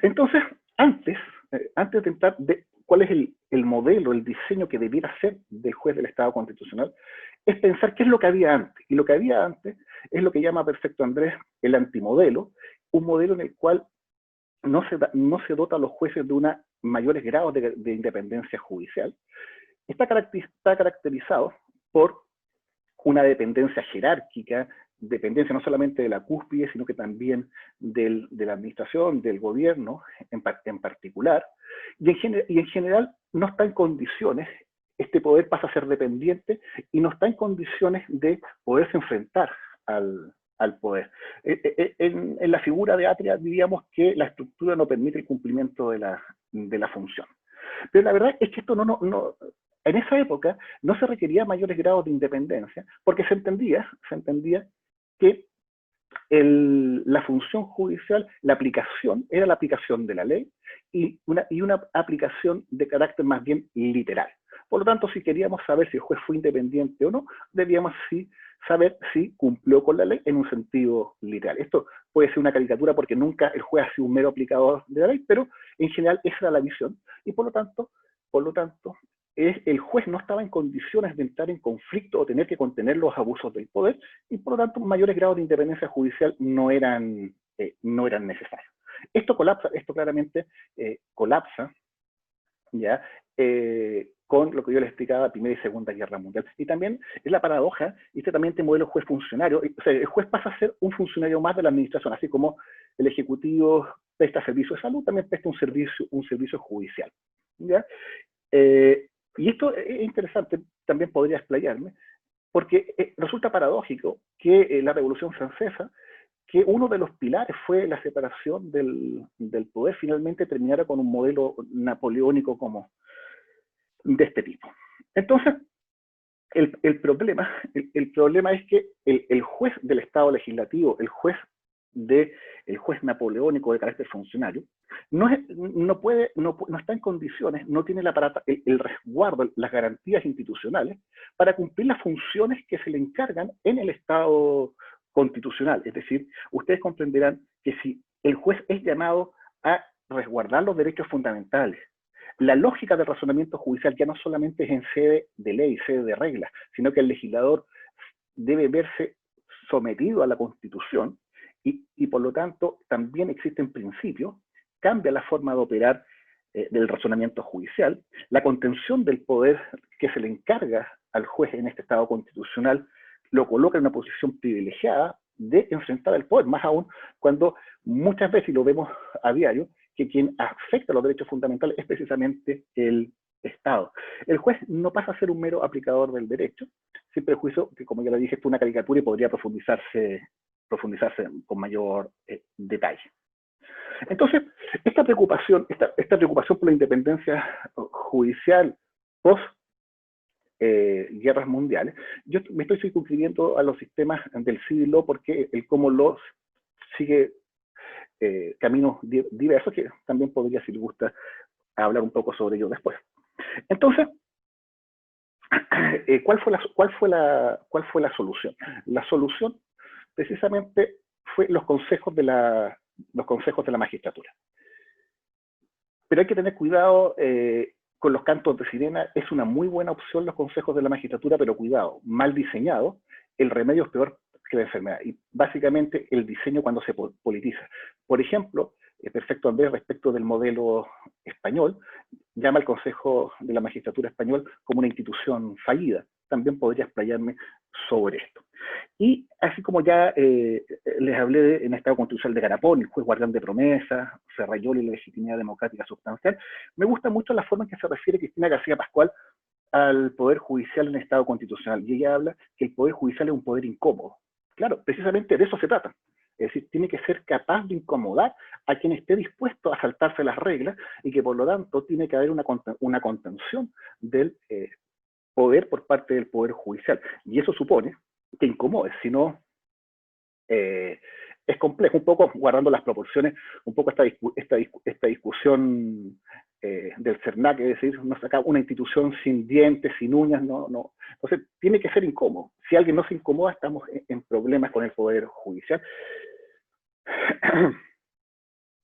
Entonces, antes de entrar de cuál es el modelo, el diseño que debiera ser del juez del Estado Constitucional, es pensar qué es lo que había antes. Y lo que había antes es lo que llama Perfecto Andrés el antimodelo, un modelo en el cual no se dota a los jueces de mayores grados de independencia judicial. Está caracterizado por una dependencia jerárquica, dependencia no solamente de la cúspide, sino que también de la administración, del gobierno en particular, y en general no está en condiciones, este poder pasa a ser dependiente y no está en condiciones de poderse enfrentar al poder. En la figura de Atria diríamos que la estructura no permite el cumplimiento de la función. Pero la verdad es que esto en esa época no se requería mayores grados de independencia, porque se entendía que la función judicial, la aplicación, era la aplicación de la ley y una aplicación de carácter más bien literal. Por lo tanto, si queríamos saber si el juez fue independiente o no, debíamos saber si cumplió con la ley en un sentido literal. Esto puede ser una caricatura porque nunca el juez ha sido un mero aplicador de la ley, pero en general esa era la visión, y por lo tanto el juez no estaba en condiciones de entrar en conflicto o tener que contener los abusos del poder, y por lo tanto mayores grados de independencia judicial no eran necesarios. Esto claramente colapsa, ¿ya? Con lo que yo les explicaba, Primera y Segunda Guerra Mundial. Y también es la paradoja, también este modelo juez funcionario, o sea, el juez pasa a ser un funcionario más de la administración, así como el ejecutivo presta servicio de salud, también presta un servicio judicial, ¿ya? Y esto es interesante, también podría explayarme, porque resulta paradójico que la Revolución Francesa, que uno de los pilares fue la separación del poder, finalmente terminara con un modelo napoleónico como de este tipo. Entonces, el problema es que el juez del Estado legislativo, el juez napoleónico de carácter funcionario, no está en condiciones, no tiene el resguardo, las garantías institucionales para cumplir las funciones que se le encargan en el Estado constitucional. Es decir, ustedes comprenderán que si el juez es llamado a resguardar los derechos fundamentales, la lógica del razonamiento judicial ya no solamente es en sede de ley, sede de reglas, sino que el legislador debe verse sometido a la Constitución y por lo tanto también existen principios, cambia la forma de operar del razonamiento judicial, la contención del poder que se le encarga al juez en este Estado constitucional lo coloca en una posición privilegiada de enfrentar el poder, más aún cuando muchas veces, y lo vemos a diario, que quien afecta los derechos fundamentales es precisamente el Estado. El juez no pasa a ser un mero aplicador del derecho, sin prejuicio que, como ya lo dije, esto es una caricatura y podría profundizarse con mayor detalle. Entonces, esta preocupación por la independencia judicial post guerras mundiales, yo me estoy circunscribiendo a los sistemas del civil law porque el common law sigue caminos diversos, que también podría, si les gusta, hablar un poco sobre ello después. Entonces, ¿cuál fue la solución? La solución precisamente fue los consejos de la magistratura. Pero hay que tener cuidado con los cantos de sirena. Es una muy buena opción los consejos de la magistratura, pero cuidado, mal diseñado, el remedio es peor que la enfermedad. Y básicamente el diseño cuando se politiza. Por ejemplo, Perfecto Andrés, respecto del modelo español, llama al Consejo de la Magistratura Español como una institución fallida. También podría explayarme sobre esto. Y así como ya les hablé en Estado Constitucional de Garapón, el juez guardián de promesas, Serrayol y la legitimidad democrática sustancial, me gusta mucho la forma en que se refiere Cristina García Pascual al Poder Judicial en Estado Constitucional. Y ella habla que el Poder Judicial es un poder incómodo. Claro, precisamente de eso se trata. Es decir, tiene que ser capaz de incomodar a quien esté dispuesto a saltarse las reglas y que por lo tanto tiene que haber una contención del poder por parte del Poder Judicial. Y eso supone que incomode, si no es complejo, un poco guardando las proporciones, un poco esta discusión del CERNAC, es decir, no saca una institución sin dientes, sin uñas, no. Entonces tiene que ser incómodo. Si alguien no se incomoda, estamos en problemas con el Poder Judicial.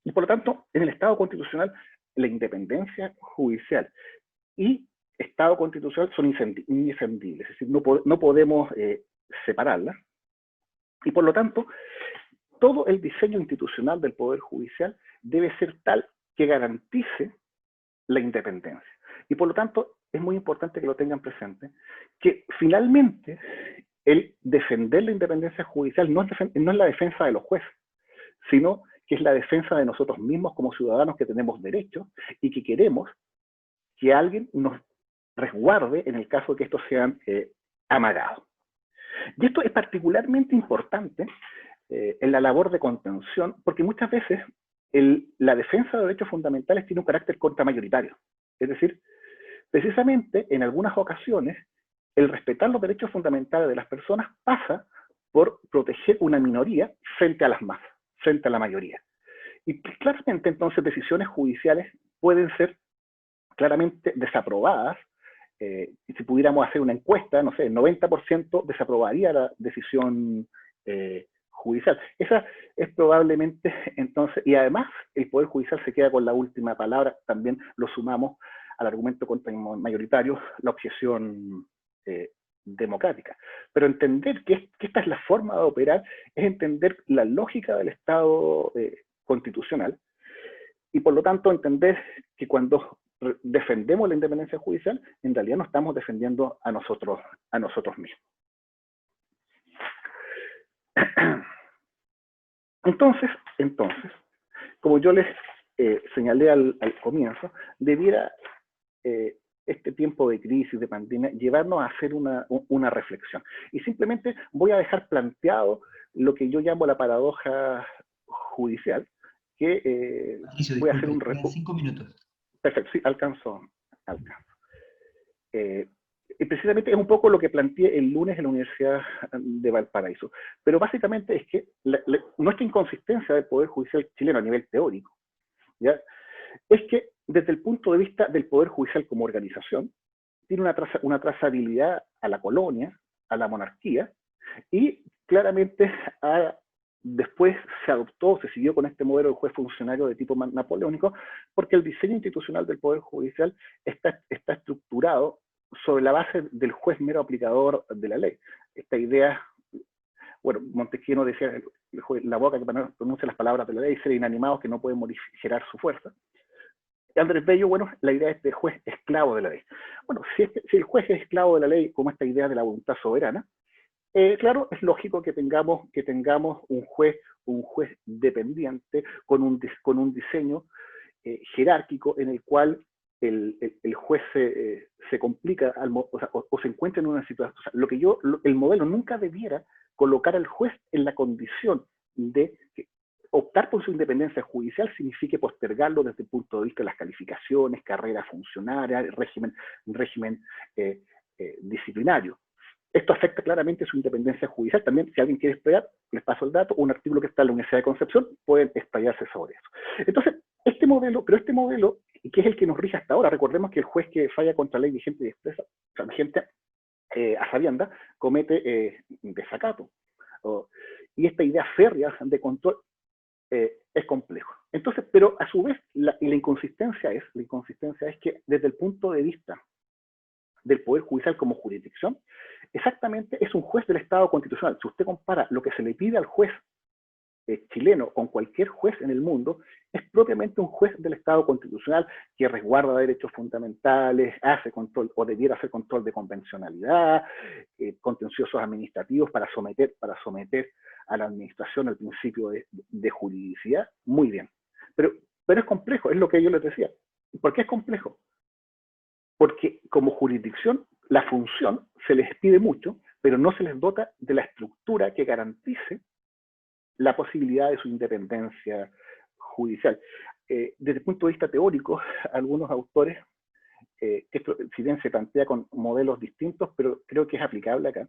Y por lo tanto, en el Estado Constitucional, la independencia judicial y Estado Constitucional son indefendibles, es decir, no podemos separarlas. Y por lo tanto, todo el diseño institucional del Poder Judicial debe ser tal que garantice la independencia. Y por lo tanto, es muy importante que lo tengan presente, que finalmente el defender la independencia judicial no es la defensa de los jueces, sino que es la defensa de nosotros mismos como ciudadanos que tenemos derechos y que queremos que alguien nos resguarde en el caso de que estos sean amagados. Y esto es particularmente importante en la labor de contención, porque muchas veces la defensa de derechos fundamentales tiene un carácter contramayoritario. Es decir, precisamente en algunas ocasiones, el respetar los derechos fundamentales de las personas pasa por proteger una minoría frente a las masas, frente a la mayoría. Y claramente entonces decisiones judiciales pueden ser claramente desaprobadas. Si pudiéramos hacer una encuesta, no sé, el 90% desaprobaría la decisión judicial. Esa es probablemente entonces, y además el Poder Judicial se queda con la última palabra, también lo sumamos al argumento contramayoritario, la objeción democrática. Pero entender que esta es la forma de operar, es entender la lógica del Estado constitucional, y por lo tanto entender que cuando defendemos la independencia judicial, en realidad no estamos defendiendo a nosotros mismos. Entonces, como yo les señalé al comienzo, debiera este tiempo de crisis, de pandemia, llevarnos a hacer una reflexión. Y simplemente voy a dejar planteado lo que yo llamo la paradoja judicial, que Patricio, voy a disculpe, hacer un quedan 5 minutos. Perfecto, sí, alcanzo. Y precisamente es un poco lo que planteé el lunes en la Universidad de Valparaíso. Pero básicamente es que nuestra inconsistencia del Poder Judicial chileno a nivel teórico, ¿ya?, es que desde el punto de vista del Poder Judicial como organización, tiene una trazabilidad a la colonia, a la monarquía, y claramente después se siguió con este modelo de juez funcionario de tipo napoleónico, porque el diseño institucional del Poder Judicial está estructurado sobre la base del juez mero aplicador de la ley. Esta idea, bueno, Montesquieu decía, la boca que pronuncia las palabras de la ley, seres inanimados que no pueden modificar su fuerza. Andrés Bello, bueno, la idea es de juez esclavo de la ley. Bueno, si el juez es esclavo de la ley, como esta idea de la voluntad soberana, claro, es lógico que tengamos un juez dependiente con un diseño jerárquico en el cual el juez se complica o se encuentra en una situación. O sea, el modelo nunca debiera colocar al juez en la condición de que optar por su independencia judicial signifique postergarlo desde el punto de vista de las calificaciones, carrera funcionaria, régimen disciplinario. Esto afecta claramente su independencia judicial. También, si alguien quiere estudiar, les paso el dato, un artículo que está en la Universidad de Concepción, pueden explayarse sobre eso. Entonces, este modelo, que es el que nos rige hasta ahora, recordemos que el juez que falla contra ley vigente y expresa, o sea, vigente a sabienda, comete desacato. Y esta idea férrea de control es complejo. Entonces, pero a su vez, la inconsistencia es que desde el punto de vista del Poder Judicial como jurisdicción, exactamente es un juez del Estado constitucional. Si usted compara lo que se le pide al juez chileno con cualquier juez en el mundo, es propiamente un juez del Estado constitucional que resguarda derechos fundamentales, hace control o debiera hacer control de convencionalidad, contenciosos administrativos para someter a la administración el principio de juridicidad. Muy bien. Pero es complejo, es lo que yo les decía. ¿Por qué es complejo? Porque como jurisdicción, la función se les pide mucho, pero no se les dota de la estructura que garantice la posibilidad de su independencia judicial. Desde el punto de vista teórico, algunos autores, que esto, si bien se plantea con modelos distintos, pero creo que es aplicable acá,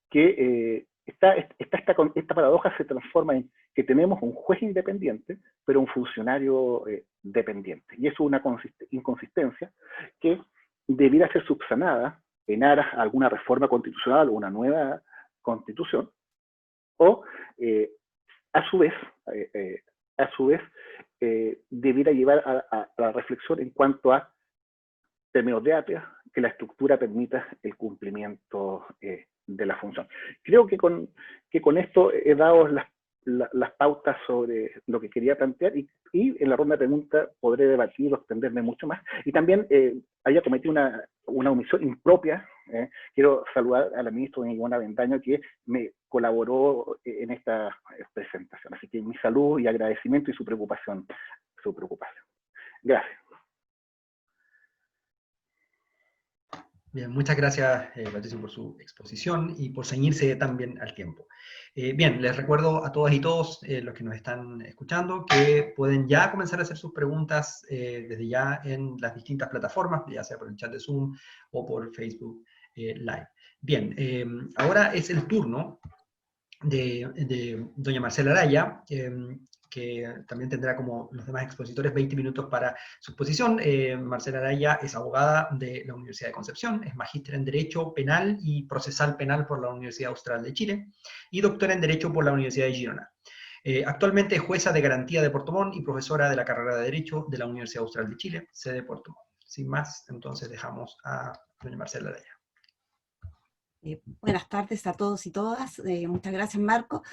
que esta paradoja se transforma en que tenemos un juez independiente, pero un funcionario dependiente. Y eso es una inconsistencia que debiera ser subsanada en aras a alguna reforma constitucional o una nueva constitución, o a su vez, debiera llevar a la reflexión en cuanto a términos de APIA, que la estructura permita el cumplimiento de la función. Creo que con esto he dado las pautas sobre lo que quería plantear, y en la ronda de preguntas podré debatir o extenderme mucho más. Y también haya cometido una omisión impropia. Quiero saludar a la ministra doña Ivonne Avendaño, que me colaboró en esta presentación. Así que mi salud y agradecimiento y su preocupación. Gracias. Bien, muchas gracias, Patricio, por su exposición y por ceñirse también al tiempo. Bien, les recuerdo a todas y todos los que nos están escuchando que pueden ya comenzar a hacer sus preguntas desde ya en las distintas plataformas, ya sea por el chat de Zoom o por Facebook Live. Bien, ahora es el turno de doña Marcela Araya, que también tendrá, como los demás expositores, 20 minutos para su exposición. Marcela Araya es abogada de la Universidad de Concepción, es magíster en Derecho Penal y Procesal Penal por la Universidad Austral de Chile y doctora en Derecho por la Universidad de Girona. Actualmente es jueza de garantía de Puerto Montt y profesora de la carrera de Derecho de la Universidad Austral de Chile, sede Puerto Montt. Sin más, entonces dejamos a doña Marcela Araya. Buenas tardes a todos y todas. Muchas gracias, Marco.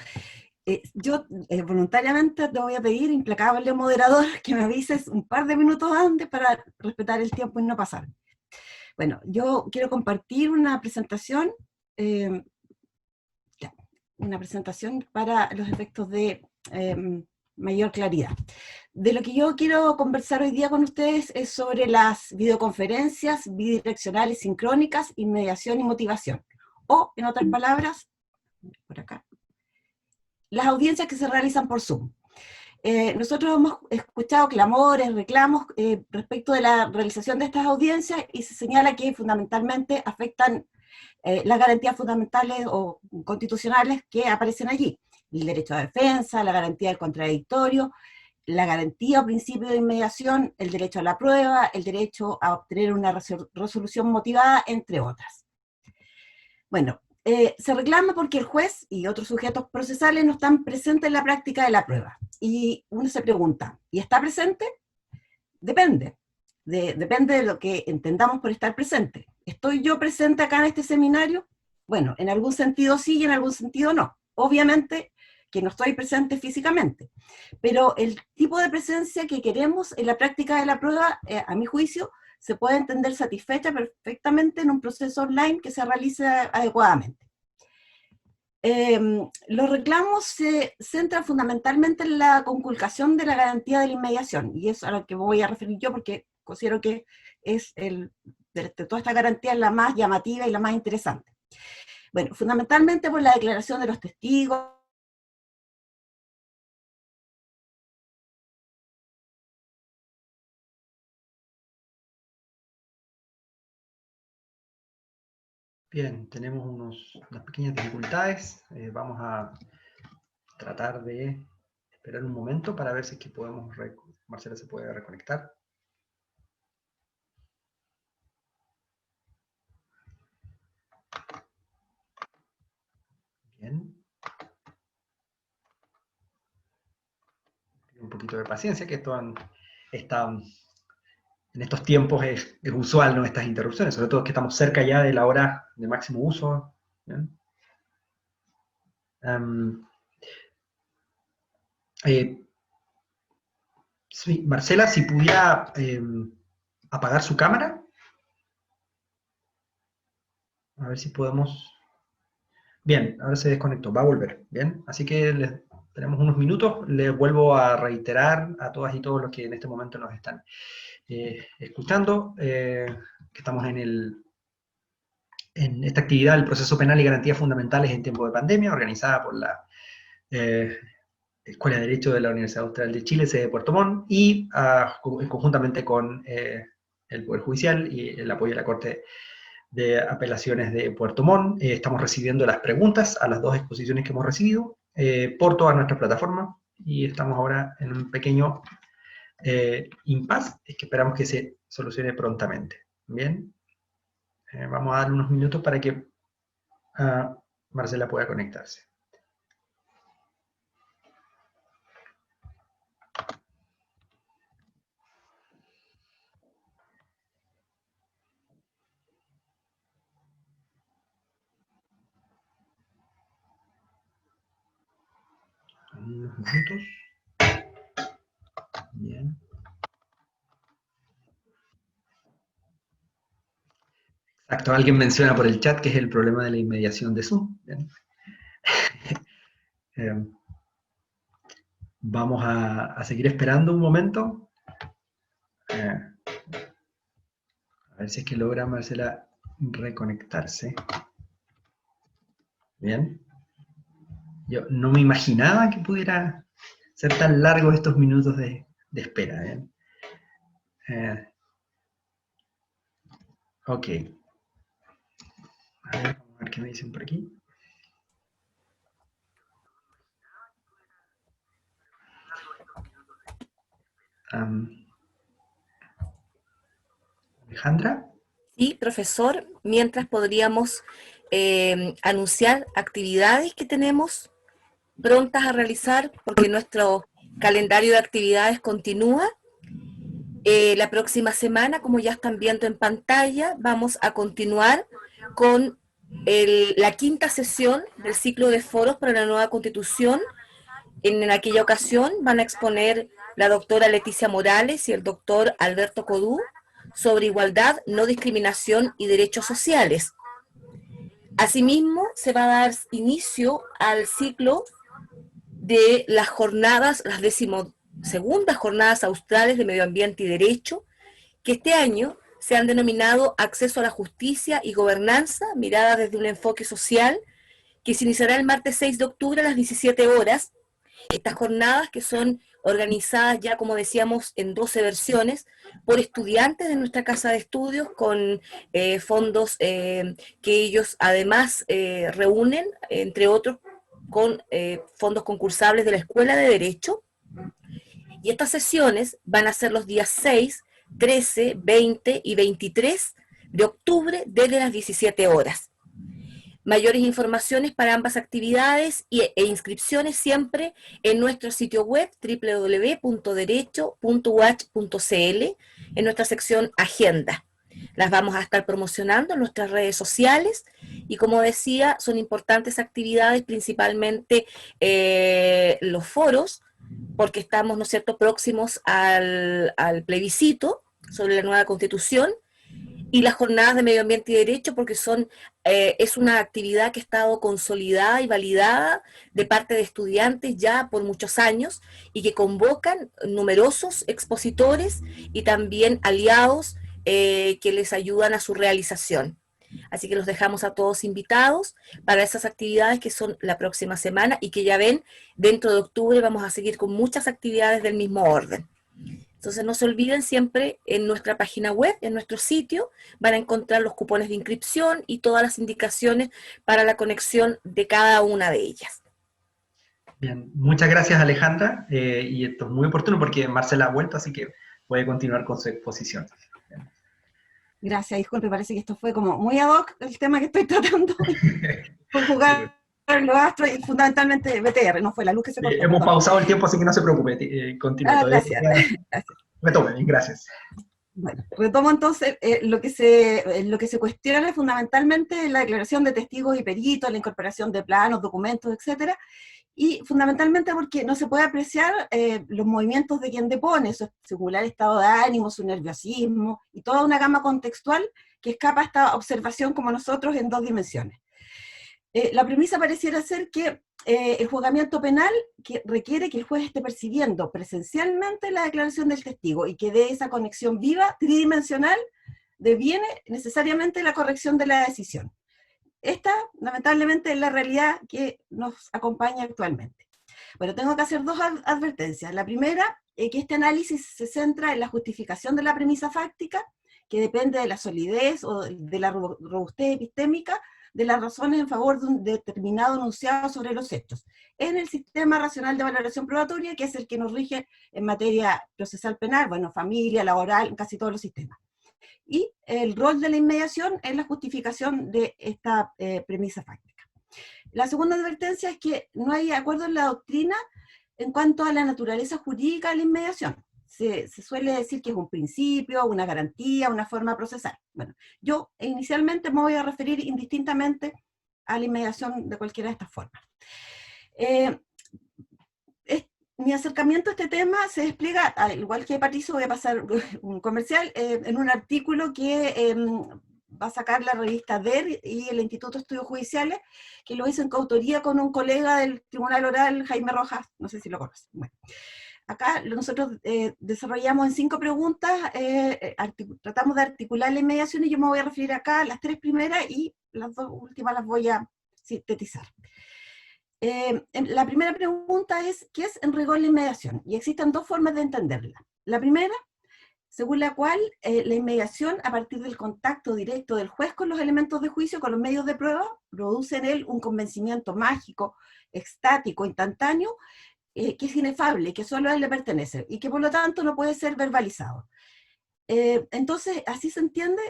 Yo voluntariamente te voy a pedir, implacable moderador, que me avises un par de minutos antes para respetar el tiempo y no pasar. Bueno, yo quiero compartir una presentación para los efectos de mayor claridad. De lo que yo quiero conversar hoy día con ustedes es sobre las videoconferencias bidireccionales sincrónicas, inmediación y motivación. O, en otras palabras, por acá, las audiencias que se realizan por Zoom. Nosotros hemos escuchado clamores, reclamos respecto de la realización de estas audiencias y se señala que fundamentalmente afectan las garantías fundamentales o constitucionales que aparecen allí. El derecho a defensa, la garantía del contradictorio, la garantía o principio de inmediación, el derecho a la prueba, el derecho a obtener una resolución motivada, entre otras. Bueno, se reclama porque el juez y otros sujetos procesales no están presentes en la práctica de la prueba. Y uno se pregunta, ¿y está presente? Depende. Depende de lo que entendamos por estar presente. ¿Estoy yo presente acá en este seminario? Bueno, en algún sentido sí y en algún sentido no. Obviamente que no estoy presente físicamente, pero el tipo de presencia que queremos en la práctica de la prueba, a mi juicio, se puede entender satisfecha perfectamente en un proceso online que se realice adecuadamente. Los reclamos se centran fundamentalmente en la conculcación de la garantía de la inmediación, y es a lo que me voy a referir yo porque considero que es de toda esta garantía la más llamativa y la más interesante. Bueno, fundamentalmente por la declaración de los testigos, Bien, tenemos unas pequeñas dificultades. Vamos a tratar de esperar un momento para ver si es que podemos, Marcela se puede reconectar. Bien. Un poquito de paciencia, que esto en estos tiempos es usual, ¿no?, estas interrupciones, sobre todo que estamos cerca ya de la hora de máximo uso. ¿Bien? Sí, Marcela, si pudiera apagar su cámara. A ver si podemos... Bien, ahora se desconectó, va a volver. Bien, así que tenemos unos minutos. Les vuelvo a reiterar a todas y todos los que en este momento nos están escuchando, que estamos en esta actividad, el proceso penal y garantías fundamentales en tiempo de pandemia, organizada por la Escuela de Derecho de la Universidad Austral de Chile, sede de Puerto Montt, y conjuntamente con el Poder Judicial y el apoyo de la Corte de Apelaciones de Puerto Montt. Estamos recibiendo las preguntas a las 2 exposiciones que hemos recibido por todas nuestras plataformas, y estamos ahora en un pequeño impasse, que esperamos que se solucione prontamente. Bien, vamos a darle unos minutos para que Marcela pueda conectarse. Unos minutos. Bien. Exacto, alguien menciona por el chat que es el problema de la inmediación de Zoom. Bien. Vamos a seguir esperando un momento. A ver si es que logra Marcela reconectarse. Bien. Yo no me imaginaba que pudiera ser tan largos estos minutos de espera. ¿Bien? Ok. A ver, vamos a ver qué me dicen por aquí. Alejandra. Sí, profesor, mientras podríamos anunciar actividades que tenemos prontas a realizar, porque nuestro calendario de actividades continúa. La próxima semana, como ya están viendo en pantalla, vamos a continuar con la 5ª sesión del ciclo de foros para la nueva Constitución. En aquella ocasión van a exponer la doctora Leticia Morales y el doctor Alberto Codú sobre igualdad, no discriminación y derechos sociales. Asimismo, se va a dar inicio al ciclo de las jornadas, las 12ª Jornadas Australes de Medio Ambiente y Derecho, que este año se han denominado Acceso a la Justicia y Gobernanza, mirada desde un enfoque social, que se iniciará el martes 6 de octubre a las 17 horas. Estas jornadas, que son organizadas ya, como decíamos, en 12 versiones, por estudiantes de nuestra casa de estudios, con fondos que ellos además reúnen, entre otros, con fondos concursables de la Escuela de Derecho. Y estas sesiones van a ser los días 6, 13, 20 y 23 de octubre desde las 17 horas. Mayores informaciones para ambas actividades e inscripciones siempre en nuestro sitio web www.derecho.uach.cl, en nuestra sección Agenda. Las vamos a estar promocionando en nuestras redes sociales y, como decía, son importantes actividades, principalmente los foros, porque estamos, ¿no es cierto?, próximos al plebiscito sobre la nueva Constitución, y las jornadas de medio ambiente y derecho, porque es una actividad que ha estado consolidada y validada de parte de estudiantes ya por muchos años, y que convocan numerosos expositores y también aliados que les ayudan a su realización. Así que los dejamos a todos invitados para esas actividades que son la próxima semana, y que ya ven, dentro de octubre vamos a seguir con muchas actividades del mismo orden. Entonces no se olviden, siempre en nuestra página web, en nuestro sitio, van a encontrar los cupones de inscripción y todas las indicaciones para la conexión de cada una de ellas. Bien, muchas gracias, Alejandra, y esto es muy oportuno porque Marcela ha vuelto, así que puede continuar con su exposición. Gracias, disculpe, parece que esto fue como muy ad hoc el tema que estoy tratando por jugar los astros y fundamentalmente BTR, no fue la luz que se cortó. Hemos pausado el tiempo, así que no se preocupe, continúe. Gracias. Retome, bien, gracias. Bueno, retomo entonces lo que se cuestiona es fundamentalmente la declaración de testigos y peritos, la incorporación de planos, documentos, etcétera, y fundamentalmente porque no se puede apreciar los movimientos de quien depone, su singular estado de ánimo, su nerviosismo, y toda una gama contextual que escapa a esta observación como nosotros en 2 dimensiones. La premisa pareciera ser que el juzgamiento penal que requiere que el juez esté percibiendo presencialmente la declaración del testigo y que de esa conexión viva, tridimensional, deviene necesariamente la corrección de la decisión. Esta, lamentablemente, es la realidad que nos acompaña actualmente. Bueno, tengo que hacer 2 advertencias. La primera, que este análisis se centra en la justificación de la premisa fáctica, que depende de la solidez o de la robustez epistémica de las razones en favor de un determinado enunciado sobre los hechos, en el sistema racional de valoración probatoria, que es el que nos rige en materia procesal penal, bueno, familia, laboral, en casi todos los sistemas. Y el rol de la inmediación es la justificación de esta premisa fáctica. La segunda advertencia es que no hay acuerdo en la doctrina en cuanto a la naturaleza jurídica de la inmediación. Se suele decir que es un principio, una garantía, una forma procesal. Bueno, yo inicialmente me voy a referir indistintamente a la inmediación de cualquiera de estas formas. Mi acercamiento a este tema se despliega, al igual que Patricio, voy a pasar un comercial, en un artículo que va a sacar la revista DER y el Instituto de Estudios Judiciales, que lo hizo en coautoría con un colega del Tribunal Oral, Jaime Rojas, no sé si lo conocen. Bueno, acá nosotros desarrollamos en 5 preguntas, tratamos de articular la inmediación y yo me voy a referir acá a las 3 primeras y las 2 últimas las voy a sintetizar. La primera pregunta es, ¿qué es en rigor la inmediación? Y existen 2 formas de entenderla. La primera, según la cual la inmediación, a partir del contacto directo del juez con los elementos de juicio, con los medios de prueba, produce en él un convencimiento mágico, extático, instantáneo, que es inefable, que solo a él le pertenece, y que por lo tanto no puede ser verbalizado. Entonces, así se entiende,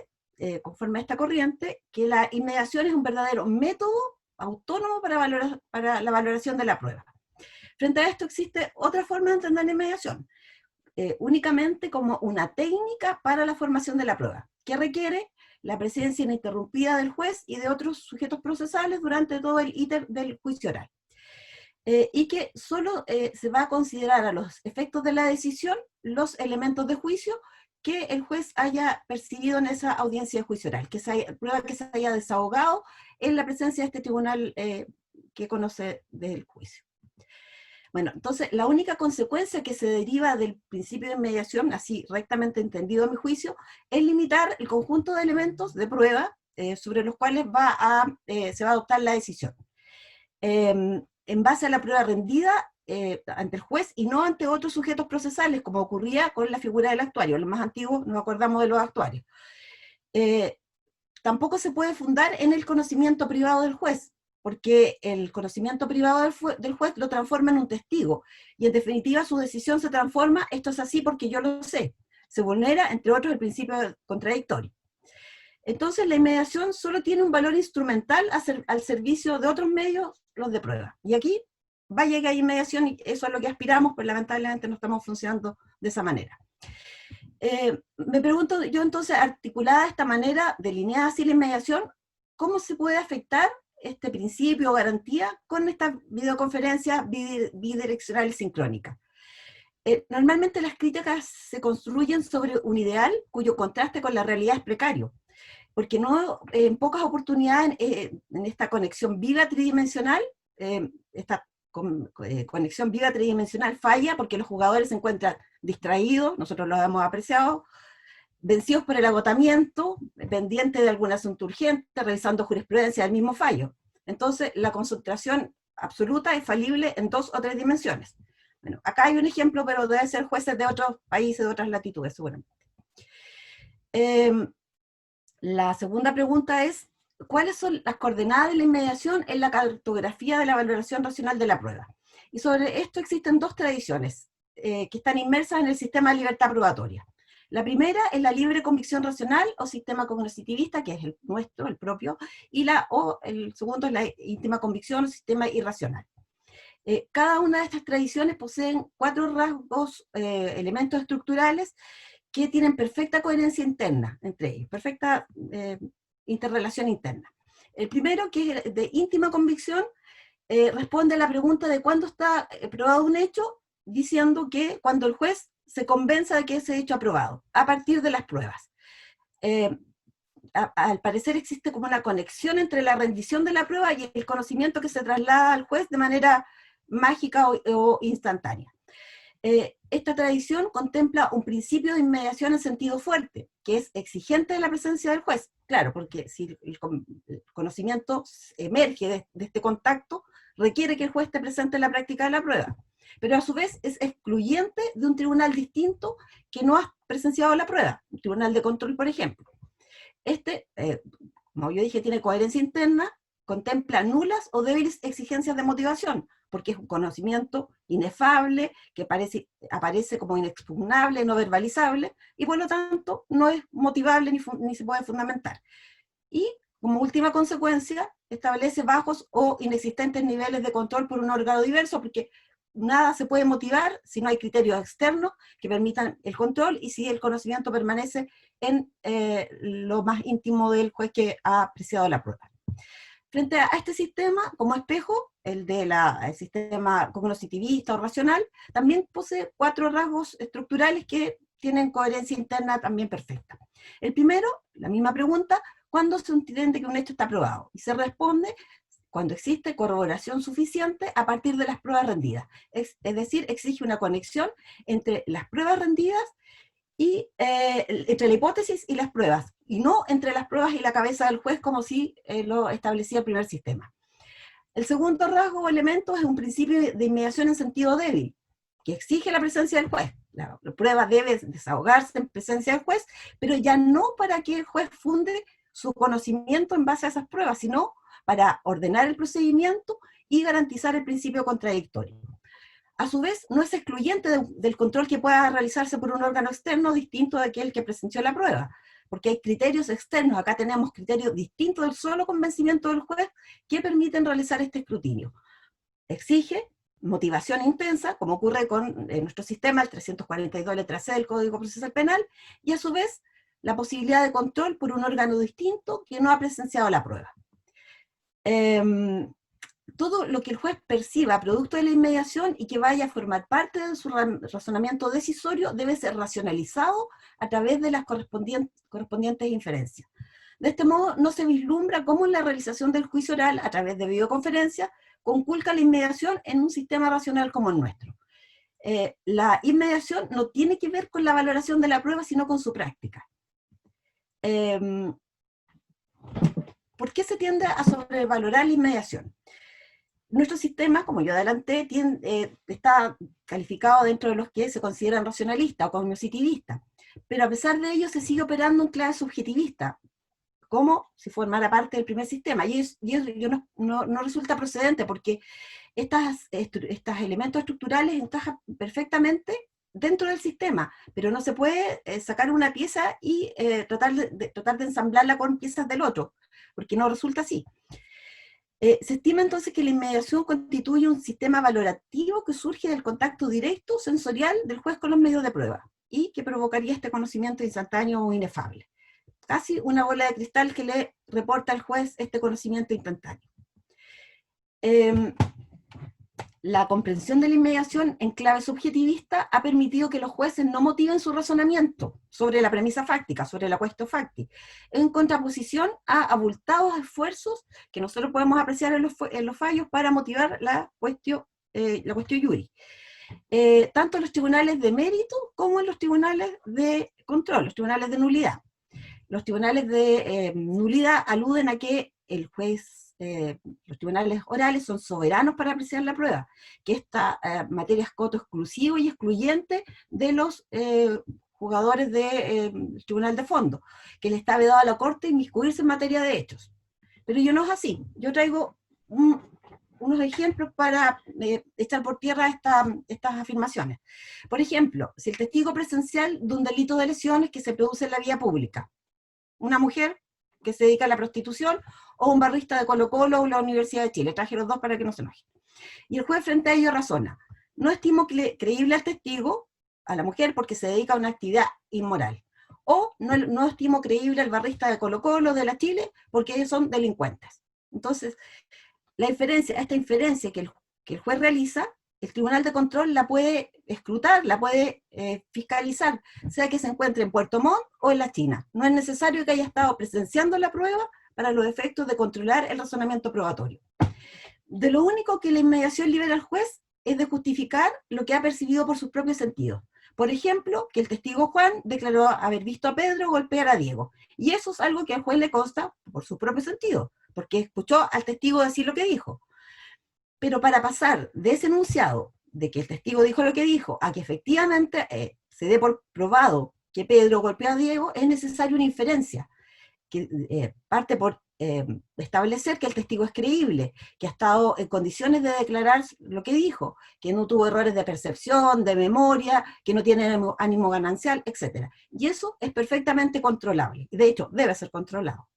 conforme a esta corriente, que la inmediación es un verdadero método autónomo para la valoración de la prueba. Frente a esto existe otra forma de entender la inmediación, únicamente como una técnica para la formación de la prueba, que requiere la presencia ininterrumpida del juez y de otros sujetos procesales durante todo el íter del juicio oral. Y que solo se va a considerar a los efectos de la decisión los elementos de juicio que el juez haya percibido en esa audiencia de juicio oral, prueba que se haya desahogado en la presencia de este tribunal que conoce del juicio. Bueno, entonces la única consecuencia que se deriva del principio de inmediación, así rectamente entendido a mi juicio, es limitar el conjunto de elementos de prueba sobre los cuales se va a adoptar la decisión. En base a la prueba rendida ante el juez y no ante otros sujetos procesales, como ocurría con la figura del actuario. Los más antiguos nos acordamos de los actuarios. Tampoco se puede fundar en el conocimiento privado del juez, porque el conocimiento privado del juez lo transforma en un testigo, y en definitiva su decisión se transforma, esto es así porque yo lo sé. Se vulnera, entre otros, el principio contradictorio. Entonces la inmediación solo tiene un valor instrumental al servicio de otros medios, los de prueba. Y aquí vaya que hay inmediación, y eso es lo que aspiramos, pues lamentablemente no estamos funcionando de esa manera. Me pregunto yo entonces, articulada de esta manera, delineada así la inmediación, ¿cómo se puede afectar este principio o garantía con esta videoconferencia bidireccional y sincrónica? Normalmente las críticas se construyen sobre un ideal cuyo contraste con la realidad es precario, porque no, en pocas oportunidades en esta conexión viva tridimensional, esta conexión viva tridimensional falla porque los jugadores se encuentran distraídos, nosotros los hemos apreciado, vencidos por el agotamiento, pendientes de algún asunto urgente, revisando jurisprudencia del mismo fallo. Entonces la concentración absoluta es falible en 2 o 3 dimensiones. Bueno, acá hay un ejemplo, pero debe ser jueces de otros países, de otras latitudes, seguramente. La segunda pregunta es, ¿cuáles son las coordenadas de la inmediación en la cartografía de la valoración racional de la prueba? Y sobre esto existen 2 tradiciones que están inmersas en el sistema de libertad probatoria. La primera es la libre convicción racional o sistema cognitivista, que es el nuestro, el propio, y el segundo es la íntima convicción o sistema irracional. Cada una de estas tradiciones poseen 4 rasgos, elementos estructurales, que tienen perfecta coherencia interna entre ellos, perfecta interrelación interna. El primero, que es de íntima convicción, responde a la pregunta de cuándo está probado un hecho, diciendo que cuando el juez se convenza de que ese hecho aprobado, a partir de las pruebas. Al parecer existe como una conexión entre la rendición de la prueba y el conocimiento que se traslada al juez de manera mágica o instantánea. Esta tradición contempla un principio de inmediación en sentido fuerte, que es exigente de la presencia del juez. Claro, porque si el conocimiento emerge de este contacto, requiere que el juez esté presente en la práctica de la prueba. Pero a su vez es excluyente de un tribunal distinto que no ha presenciado la prueba, un tribunal de control, por ejemplo. Como yo dije, tiene coherencia interna, contempla nulas o débiles exigencias de motivación, porque es un conocimiento inefable, que aparece como inexpugnable, no verbalizable, y por lo tanto no es motivable ni se puede fundamentar. Y como última consecuencia, establece bajos o inexistentes niveles de control por un órgano diverso, porque nada se puede motivar si no hay criterios externos que permitan el control y si el conocimiento permanece en lo más íntimo del juez que ha apreciado la prueba. Frente a este sistema, como espejo, el sistema cognoscitivista o racional, también posee 4 rasgos estructurales que tienen coherencia interna también perfecta. El primero, la misma pregunta, ¿cuándo se entiende que un hecho está probado? Y se responde cuando existe corroboración suficiente a partir de las pruebas rendidas. Es decir, exige una conexión entre las pruebas rendidas y entre la hipótesis y las pruebas, y no entre las pruebas y la cabeza del juez como si lo establecía el primer sistema. El segundo rasgo o elemento es un principio de inmediación en sentido débil, que exige la presencia del juez. La prueba debe desahogarse en presencia del juez, pero ya no para que el juez funde su conocimiento en base a esas pruebas, sino para ordenar el procedimiento y garantizar el principio contradictorio. A su vez, no es excluyente del control que pueda realizarse por un órgano externo distinto de aquel que presenció la prueba, porque hay criterios externos, acá tenemos criterios distintos del solo convencimiento del juez que permiten realizar este escrutinio. Exige motivación intensa, como ocurre con nuestro sistema, el 342 letra C del Código Procesal Penal, y a su vez la posibilidad de control por un órgano distinto que no ha presenciado la prueba. Todo lo que el juez perciba producto de la inmediación y que vaya a formar parte de su razonamiento decisorio debe ser racionalizado a través de las correspondientes inferencias. De este modo, no se vislumbra cómo en la realización del juicio oral a través de videoconferencia conculca la inmediación en un sistema racional como el nuestro. La inmediación no tiene que ver con la valoración de la prueba, sino con su práctica. ¿Por qué se tiende a sobrevalorar la inmediación? Nuestro sistema, como yo adelanté, está calificado dentro de los que se consideran racionalistas o cognitivistas, pero a pesar de ello se sigue operando en clave subjetivista, como si formara parte del primer sistema, y eso no resulta procedente, porque estos elementos estructurales encajan perfectamente dentro del sistema, pero no se puede sacar una pieza y tratar de ensamblarla con piezas del otro, porque no resulta así. Se estima entonces que la inmediación constituye un sistema valorativo que surge del contacto directo sensorial del juez con los medios de prueba, y que provocaría este conocimiento instantáneo o inefable. Casi una bola de cristal que le reporta al juez este conocimiento instantáneo. La comprensión de la inmediación en clave subjetivista ha permitido que los jueces no motiven su razonamiento sobre la premisa fáctica, sobre la quaestio facti, en contraposición a abultados esfuerzos que nosotros podemos apreciar en los fallos para motivar la quaestio iuri. Tanto en los tribunales de mérito como en los tribunales de control, los tribunales de nulidad. Los tribunales de nulidad aluden a que el juez, los tribunales orales son soberanos para apreciar la prueba, que esta materia es coto exclusivo y excluyente de los jugadores del tribunal de fondo, que le está vedado a la Corte inmiscuirse en materia de hechos. Pero yo no es así. Yo traigo unos ejemplos para echar por tierra estas afirmaciones. Por ejemplo, si el testigo presencial de un delito de lesiones que se produce en la vía pública, una mujer que se dedica a la prostitución, o un barrista de Colo Colo o la Universidad de Chile, traje los dos para que no se enojen. Y el juez frente a ello razona: no estimo creíble al testigo a la mujer porque se dedica a una actividad inmoral. O no estimo creíble al barrista de Colo-Colo, de la Chile, porque ellos son delincuentes. Entonces, esta inferencia que el juez realiza, el Tribunal de Control la puede escrutar, la puede fiscalizar, sea que se encuentre en Puerto Montt o en la China. No es necesario que haya estado presenciando la prueba para los efectos de controlar el razonamiento probatorio. De lo único que la inmediación libera al juez es de justificar lo que ha percibido por sus propios sentidos. Por ejemplo, que el testigo Juan declaró haber visto a Pedro golpear a Diego. Y eso es algo que al juez le consta por su propio sentido, porque escuchó al testigo decir lo que dijo. Pero para pasar de ese enunciado, de que el testigo dijo lo que dijo, a que efectivamente se dé por probado que Pedro golpeó a Diego, es necesaria una inferencia, que parte por establecer que el testigo es creíble, que ha estado en condiciones de declarar lo que dijo, que no tuvo errores de percepción, de memoria, que no tiene ánimo ganancial, etc. Y eso es perfectamente controlable, de hecho debe ser controlado.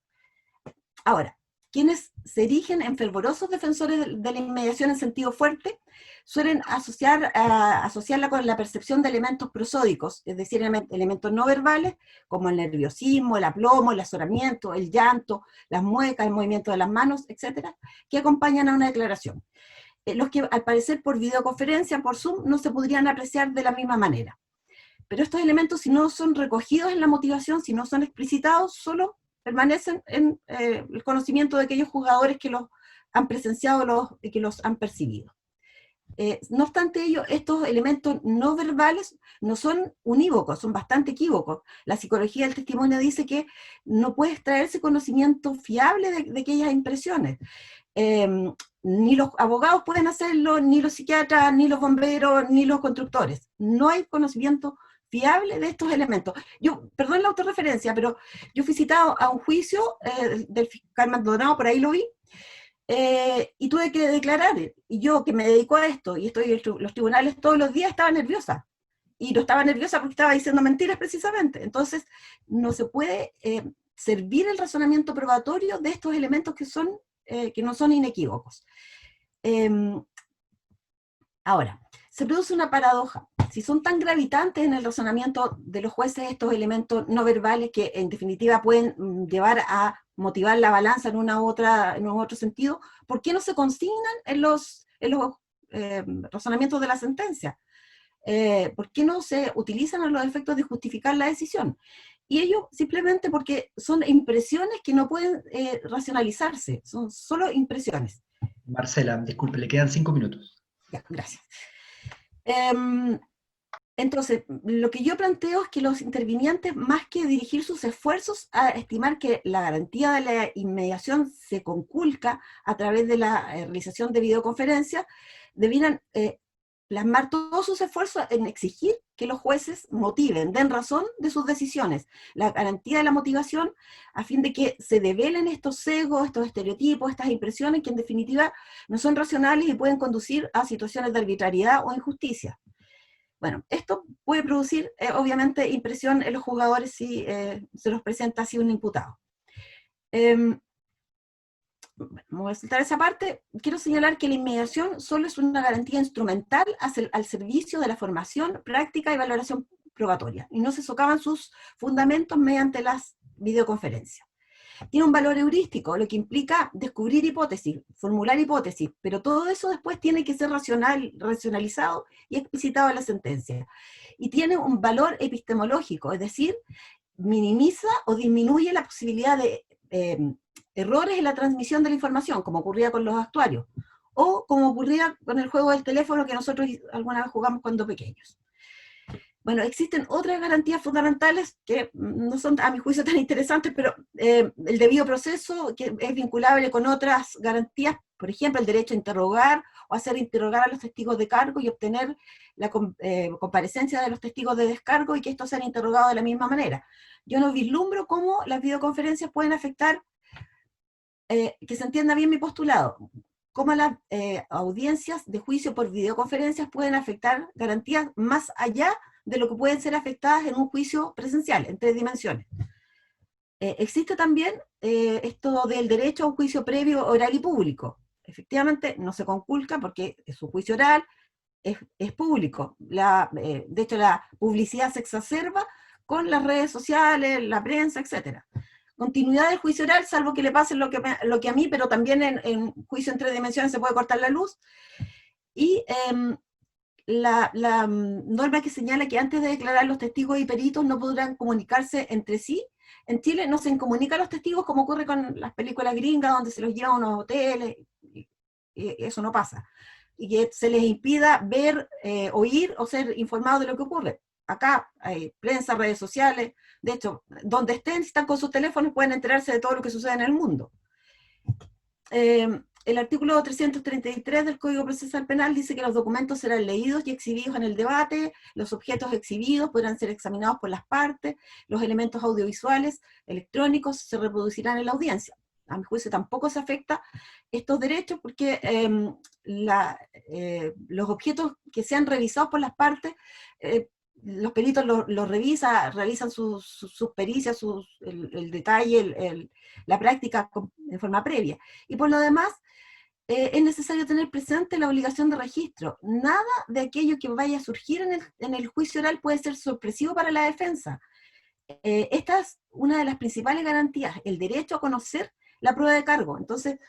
Ahora, quienes se erigen en fervorosos defensores de la inmediación en sentido fuerte, suelen asociarla con la percepción de elementos prosódicos, es decir, elementos no verbales, como el nerviosismo, el aplomo, el azoramiento, el llanto, las muecas, el movimiento de las manos, etcétera, que acompañan a una declaración. Los que, al parecer, por videoconferencia, por Zoom, no se podrían apreciar de la misma manera. Pero estos elementos, si no son recogidos en la motivación, si no son explicitados, solo permanecen en el conocimiento de aquellos jugadores que los han presenciado y que los han percibido. No obstante ello, estos elementos no verbales no son unívocos, son bastante equívocos. La psicología del testimonio dice que no puede extraerse conocimiento fiable de aquellas impresiones. Ni los abogados pueden hacerlo, ni los psiquiatras, ni los bomberos, ni los constructores. No hay conocimiento fiable de estos elementos. Yo, perdón la autorreferencia, pero yo fui citado a un juicio del fiscal Maldonado, por ahí lo vi, y tuve que declarar, y yo que me dedico a esto, y estoy en los tribunales todos los días, estaba nerviosa, y no estaba nerviosa porque estaba diciendo mentiras precisamente. Entonces, no se puede servir el razonamiento probatorio de estos elementos que no son inequívocos. Ahora, se produce una paradoja. Si son tan gravitantes en el razonamiento de los jueces estos elementos no verbales que en definitiva pueden llevar a motivar la balanza en un otro sentido, ¿por qué no se consignan en los razonamientos de la sentencia? ¿Por qué no se utilizan a los efectos de justificar la decisión? Y ello simplemente porque son impresiones que no pueden racionalizarse, son solo impresiones. Marcela, disculpe, le quedan 5 minutos. Ya, gracias. Entonces, lo que yo planteo es que los intervinientes, más que dirigir sus esfuerzos a estimar que la garantía de la inmediación se conculca a través de la realización de videoconferencias, debieran plasmar todos sus esfuerzos en exigir que los jueces motiven, den razón de sus decisiones, la garantía de la motivación, a fin de que se develen estos sesgos, estos estereotipos, estas impresiones que en definitiva no son racionales y pueden conducir a situaciones de arbitrariedad o injusticia. Bueno, esto puede producir, obviamente, impresión en los jugadores si se los presenta así un imputado. Me voy a saltar esa parte. Quiero señalar que la inmediación solo es una garantía instrumental al servicio de la formación, práctica y valoración probatoria, y no se socavan sus fundamentos mediante las videoconferencias. Tiene un valor heurístico, lo que implica descubrir hipótesis, formular hipótesis, pero todo eso después tiene que ser racionalizado y explicitado en la sentencia. Y tiene un valor epistemológico, es decir, minimiza o disminuye la posibilidad de errores en la transmisión de la información, como ocurría con los actuarios, o como ocurría con el juego del teléfono que nosotros alguna vez jugamos cuando pequeños. Bueno, existen otras garantías fundamentales que no son a mi juicio tan interesantes, pero el debido proceso, que es vinculable con otras garantías, por ejemplo, el derecho a interrogar o hacer interrogar a los testigos de cargo y obtener la comparecencia de los testigos de descargo y que estos sean interrogados de la misma manera. Yo no vislumbro cómo las videoconferencias pueden afectar, que se entienda bien mi postulado, cómo las audiencias de juicio por videoconferencias pueden afectar garantías más allá de lo que pueden ser afectadas en un juicio presencial, en 3 dimensiones. Existe también esto del derecho a un juicio previo, oral y público. Efectivamente, no se conculca porque es un juicio oral, es público. De hecho, la publicidad se exacerba con las redes sociales, la prensa, etc. Continuidad del juicio oral, salvo que le pase lo que a mí, pero también en juicio en 3 dimensiones se puede cortar la luz. Y la norma que señala que antes de declarar los testigos y peritos no podrán comunicarse entre sí. En Chile no se incomunican los testigos como ocurre con las películas gringas donde se los lleva a unos hoteles, y eso no pasa. Y que se les impida ver, oír o ser informados de lo que ocurre. Acá hay prensa, redes sociales, de hecho, donde estén, si están con sus teléfonos, pueden enterarse de todo lo que sucede en el mundo. El artículo 333 del Código Procesal Penal dice que los documentos serán leídos y exhibidos en el debate, los objetos exhibidos podrán ser examinados por las partes, los elementos audiovisuales, electrónicos, se reproducirán en la audiencia. A mi juicio tampoco se afecta estos derechos porque los objetos que sean revisados por las partes, los peritos los realizan sus pericias, el detalle, la práctica en forma previa. Y por lo demás, es necesario tener presente la obligación de registro. Nada de aquello que vaya a surgir en el juicio oral puede ser sorpresivo para la defensa. Esta es una de las principales garantías, el derecho a conocer la prueba de cargo. Entonces,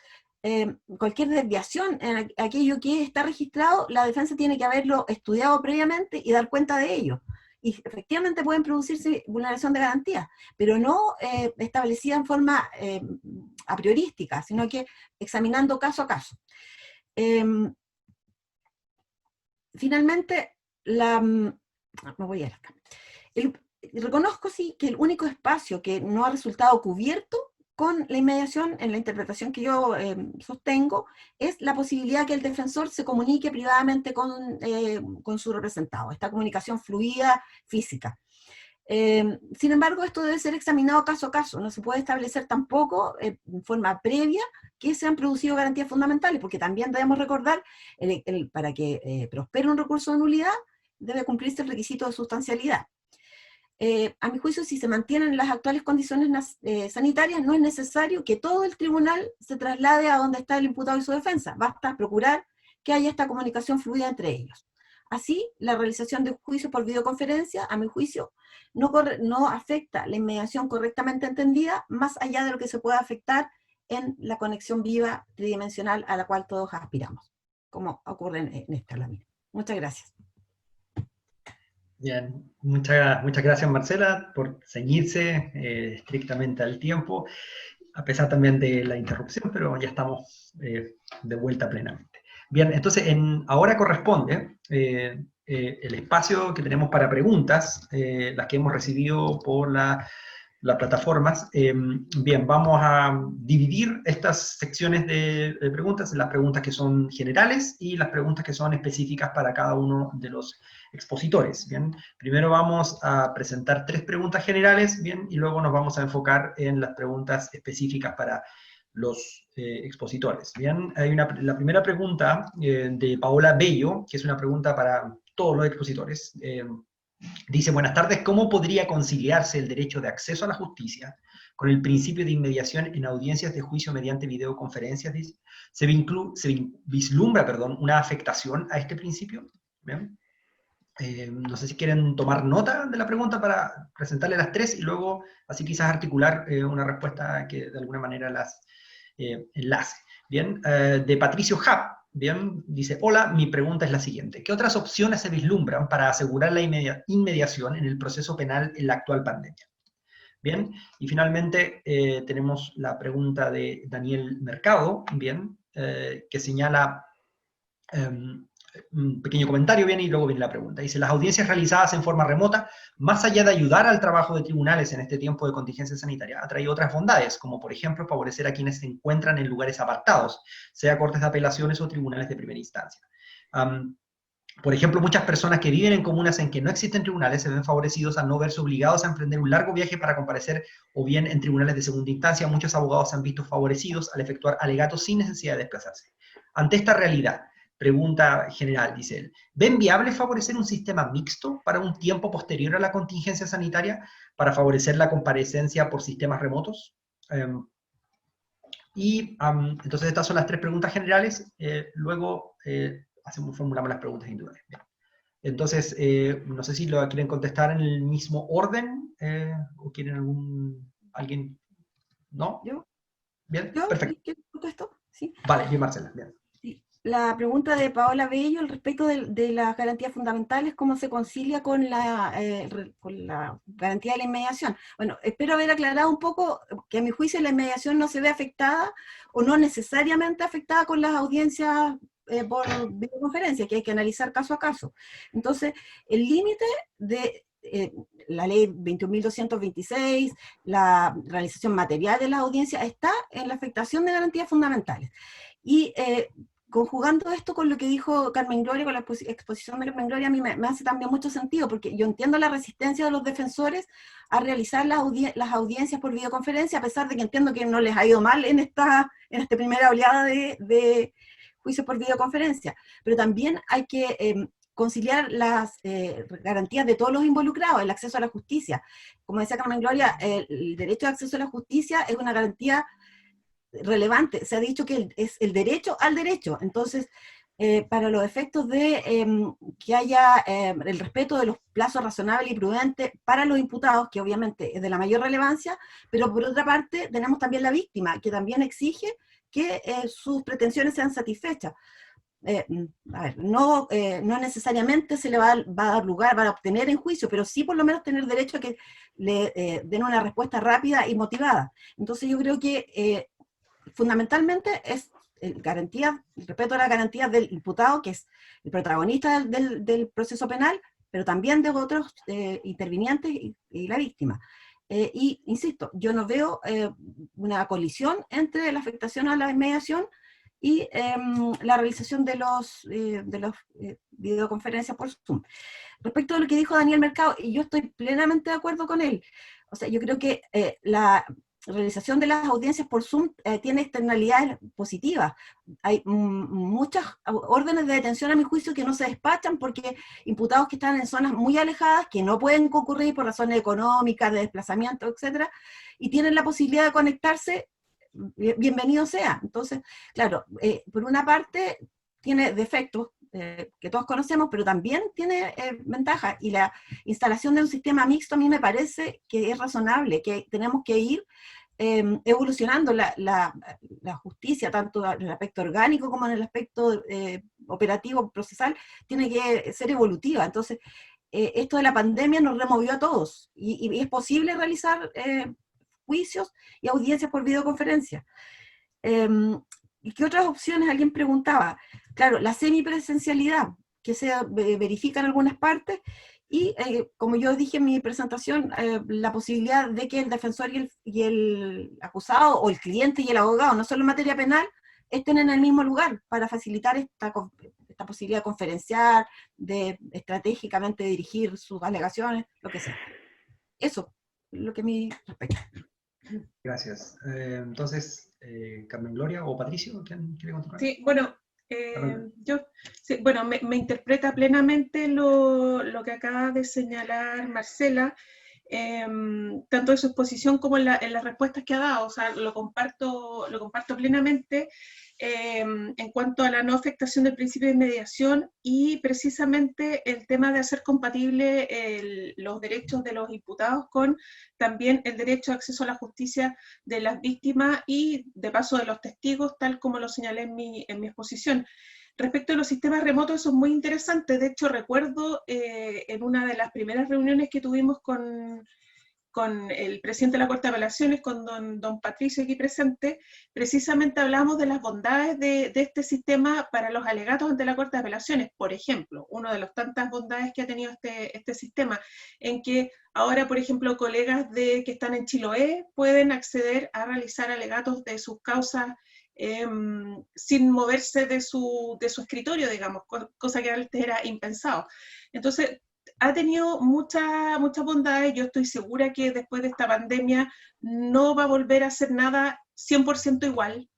cualquier desviación en aquello que está registrado, la defensa tiene que haberlo estudiado previamente y dar cuenta de ello. Y efectivamente pueden producirse vulneración de garantías, pero no establecida en forma a priorística, sino que examinando caso a caso. Finalmente, me voy a ir acá. Reconozco sí que el único espacio que no ha resultado cubierto con la inmediación, en la interpretación que yo sostengo, es la posibilidad que el defensor se comunique privadamente con su representado, esta comunicación fluida, física. Sin embargo, esto debe ser examinado caso a caso, no se puede establecer tampoco en forma previa que se han producido garantías fundamentales, porque también debemos recordar, para que prospere un recurso de nulidad, debe cumplirse el requisito de sustancialidad. A mi juicio, si se mantienen las actuales condiciones sanitarias, no es necesario que todo el tribunal se traslade a donde está el imputado y su defensa, basta procurar que haya esta comunicación fluida entre ellos. Así, la realización de juicios por videoconferencia, a mi juicio, no afecta la inmediación correctamente entendida, más allá de lo que se pueda afectar en la conexión viva tridimensional a la cual todos aspiramos, como ocurre en esta lámina. Muchas gracias. Bien, muchas gracias Marcela por ceñirse estrictamente al tiempo, a pesar también de la interrupción, pero ya estamos de vuelta plenamente. Bien, entonces ahora corresponde el espacio que tenemos para preguntas, las que hemos recibido por las plataformas. Bien, vamos a dividir estas secciones de preguntas en las preguntas que son generales y las preguntas que son específicas para cada uno de los expositores. Bien, primero vamos a presentar 3 preguntas generales, bien, y luego nos vamos a enfocar en las preguntas específicas para los expositores. Bien, la primera pregunta de Paola Bello, que es una pregunta para todos los expositores. Dice, buenas tardes, ¿cómo podría conciliarse el derecho de acceso a la justicia con el principio de inmediación en audiencias de juicio mediante videoconferencias? Dice, ¿se vislumbra una afectación a este principio? ¿Bien? No sé si quieren tomar nota de la pregunta para presentarle las 3 y luego así quizás articular una respuesta que de alguna manera las enlace. Bien, de Patricio Hub. Bien, dice, hola, mi pregunta es la siguiente. ¿Qué otras opciones se vislumbran para asegurar la inmediación en el proceso penal en la actual pandemia? Bien, y finalmente tenemos la pregunta de Daniel Mercado, bien, que señala un pequeño comentario, bien, y luego viene la pregunta. Dice, las audiencias realizadas en forma remota, más allá de ayudar al trabajo de tribunales en este tiempo de contingencia sanitaria, ha traído otras bondades, como por ejemplo favorecer a quienes se encuentran en lugares apartados, sea cortes de apelaciones o tribunales de primera instancia. Por ejemplo, muchas personas que viven en comunas en que no existen tribunales se ven favorecidos al no verse obligados a emprender un largo viaje para comparecer o bien en tribunales de segunda instancia. Muchos abogados se han visto favorecidos al efectuar alegatos sin necesidad de desplazarse. Ante esta realidad, pregunta general, dice él, ¿ven viable favorecer un sistema mixto para un tiempo posterior a la contingencia sanitaria para favorecer la comparecencia por sistemas remotos? Entonces estas son las 3 preguntas generales. Luego formulamos las preguntas individuales. Bien. Entonces, no sé si lo quieren contestar en el mismo orden, o quieren alguien, ¿no? ¿Yo? Bien, ¿Yo? perfecto. ¿Qué contesto? Sí. Vale, bien, Marcela, bien. Sí. La pregunta de Paola Bello al respecto de las garantías fundamentales, ¿cómo se concilia con la garantía de la inmediación? Bueno, espero haber aclarado un poco que a mi juicio la inmediación no se ve afectada o no necesariamente afectada con las audiencias por videoconferencia, que hay que analizar caso a caso. Entonces, el límite de la ley 21.226, la realización material de las audiencias, está en la afectación de garantías fundamentales. Y conjugando esto con lo que dijo Carmen Gloria, con la exposición de Carmen Gloria, a mí me hace también mucho sentido, porque yo entiendo la resistencia de los defensores a realizar las audiencias por videoconferencia, a pesar de que entiendo que no les ha ido mal en esta primera oleada de juicios por videoconferencia. Pero también hay que conciliar las garantías de todos los involucrados, el acceso a la justicia. Como decía Carmen Gloria, el derecho de acceso a la justicia es una garantía relevante. Se ha dicho que es el derecho al derecho. Entonces, para los efectos de que haya el respeto de los plazos razonables y prudentes para los imputados, que obviamente es de la mayor relevancia, pero por otra parte tenemos también la víctima, que también exige que sus pretensiones sean satisfechas. No necesariamente se le va a dar lugar para obtener en juicio, pero sí por lo menos tener derecho a que le den una respuesta rápida y motivada. Entonces yo creo que fundamentalmente es el respeto a las garantías del imputado, que es el protagonista del proceso penal, pero también de otros intervinientes y la víctima. Y insisto, yo no veo una colisión entre la afectación a la mediación y la realización de los videoconferencias por Zoom. Respecto a lo que dijo Daniel Mercado, y yo estoy plenamente de acuerdo con él, o sea, yo creo que la realización de las audiencias por Zoom tiene externalidades positivas. Hay muchas órdenes de detención a mi juicio que no se despachan porque imputados que están en zonas muy alejadas, que no pueden concurrir por razones económicas, de desplazamiento, etcétera, y tienen la posibilidad de conectarse, bienvenido sea. Entonces, claro, por una parte tiene defectos que todos conocemos, pero también tiene ventajas, y la instalación de un sistema mixto a mí me parece que es razonable, que tenemos que ir evolucionando la justicia, tanto en el aspecto orgánico como en el aspecto operativo, procesal, tiene que ser evolutiva. Entonces, esto de la pandemia nos removió a todos, y es posible realizar juicios y audiencias por videoconferencia. ¿Y qué otras opciones? Alguien preguntaba. Claro, la semipresencialidad, que se verifica en algunas partes, y como yo dije en mi presentación, la posibilidad de que el defensor y el acusado, o el cliente y el abogado, no solo en materia penal, estén en el mismo lugar para facilitar esta posibilidad de conferenciar, de estratégicamente dirigir sus alegaciones, lo que sea. Eso, lo que me respecta. Gracias. Entonces, Carmen Gloria o Patricio, ¿quién quiere continuar? Sí, bueno, bueno, me interpreta plenamente lo que acaba de señalar Marcela, tanto en su exposición como en las respuestas que ha dado. O sea, lo comparto plenamente en cuanto a la no afectación del principio de mediación, y precisamente el tema de hacer compatible los derechos de los imputados con también el derecho de acceso a la justicia de las víctimas y de paso de los testigos, tal como lo señalé en mi exposición. Respecto a los sistemas remotos, eso es muy interesante. De hecho, recuerdo en una de las primeras reuniones que tuvimos con el presidente de la Corte de Apelaciones, con don Patricio aquí presente, precisamente hablamos de las bondades de este sistema para los alegatos ante la Corte de Apelaciones. Por ejemplo, una de las tantas bondades que ha tenido este sistema, en que ahora, por ejemplo, colegas que están en Chiloé pueden acceder a realizar alegatos de sus causas sin moverse de su escritorio, digamos, cosa que antes era impensado. Entonces, ha tenido muchas bondades. Yo estoy segura que después de esta pandemia no va a volver a ser nada 100% igual.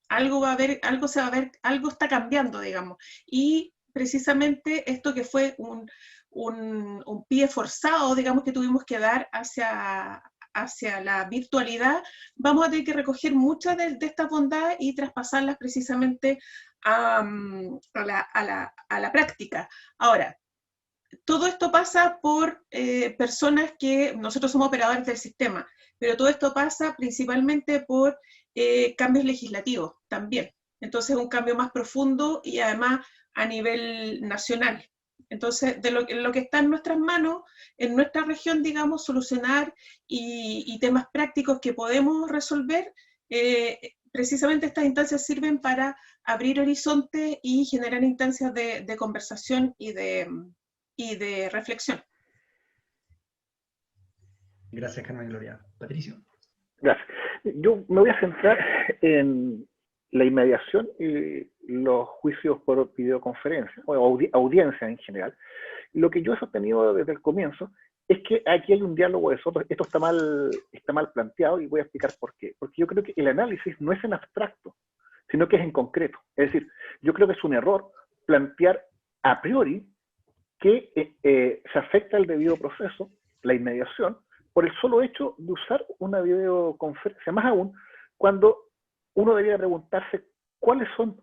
Algo va a haber, algo se va a ver, algo está cambiando, digamos. Y precisamente esto que fue un pie forzado, digamos, que tuvimos que dar hacia la virtualidad, vamos a tener que recoger muchas de estas bondades y traspasarlas precisamente a la práctica. Ahora, todo esto pasa por personas que, nosotros somos operadores del sistema, pero todo esto pasa principalmente por cambios legislativos también. Entonces, un cambio más profundo y además a nivel nacional. Entonces, de lo que está en nuestras manos, en nuestra región, digamos, solucionar y temas prácticos que podemos resolver, precisamente estas instancias sirven para abrir horizontes y generar instancias de conversación y de reflexión. Gracias, Carmen Gloria. Patricio. Gracias. Yo me voy a centrar en la inmediación y los juicios por videoconferencia, o audiencia en general. Lo que yo he sostenido desde el comienzo es que aquí hay un diálogo de sordos. Esto está mal planteado y voy a explicar por qué. Porque yo creo que el análisis no es en abstracto, sino que es en concreto. Es decir, yo creo que es un error plantear a priori que se afecta el debido proceso, la inmediación, por el solo hecho de usar una videoconferencia. Más aún, cuando uno debería preguntarse cuáles son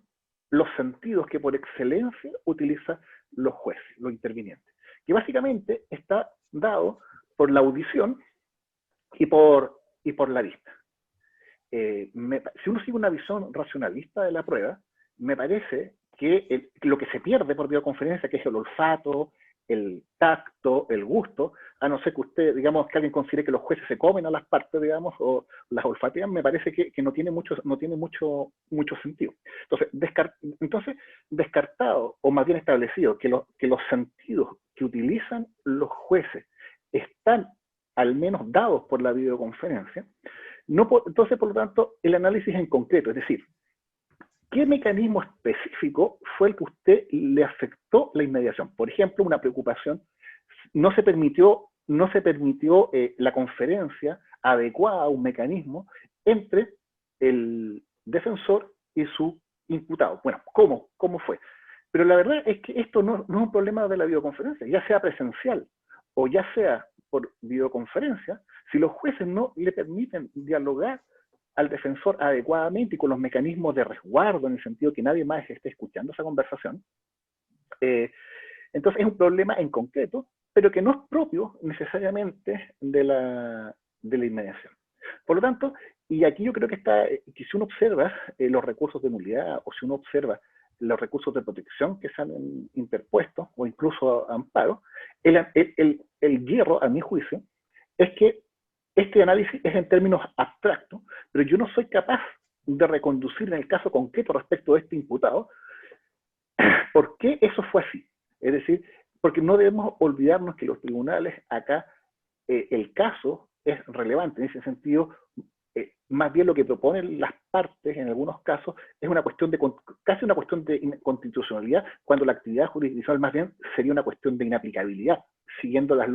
los sentidos que por excelencia utilizan los jueces, los intervinientes, que básicamente está dado por la audición y por la vista. Si uno sigue una visión racionalista de la prueba, me parece que lo que se pierde por videoconferencia, que es el olfato, el tacto, el gusto, a no ser que usted, digamos, que alguien considere que los jueces se comen a las partes, digamos, o las olfatean, me parece que no tiene mucho sentido. Entonces, descartado, o más bien establecido, que los sentidos que utilizan los jueces están al menos dados por la videoconferencia, entonces, por lo tanto, el análisis en concreto, es decir, ¿qué mecanismo específico fue el que a usted le afectó la inmediación? Por ejemplo, una preocupación, no se permitió la conferencia adecuada a un mecanismo entre el defensor y su imputado. Bueno, ¿cómo fue? Pero la verdad es que esto no es un problema de la videoconferencia, ya sea presencial o ya sea por videoconferencia, si los jueces no le permiten dialogar al defensor adecuadamente y con los mecanismos de resguardo, en el sentido que nadie más esté escuchando esa conversación, entonces es un problema en concreto, pero que no es propio necesariamente de la inmediación. Por lo tanto, y aquí yo creo que si uno observa los recursos de nulidad, o si uno observa los recursos de protección que se han interpuesto, o incluso amparo, el hierro, a mi juicio, es que este análisis es en términos abstractos, pero yo no soy capaz de reconducir en el caso concreto respecto de este imputado por qué eso fue así. Es decir, porque no debemos olvidarnos que los tribunales acá, el caso es relevante. En ese sentido, más bien lo que proponen las partes en algunos casos es casi una cuestión de inconstitucionalidad, cuando la actividad jurisdiccional más bien sería una cuestión de inaplicabilidad, siguiendo las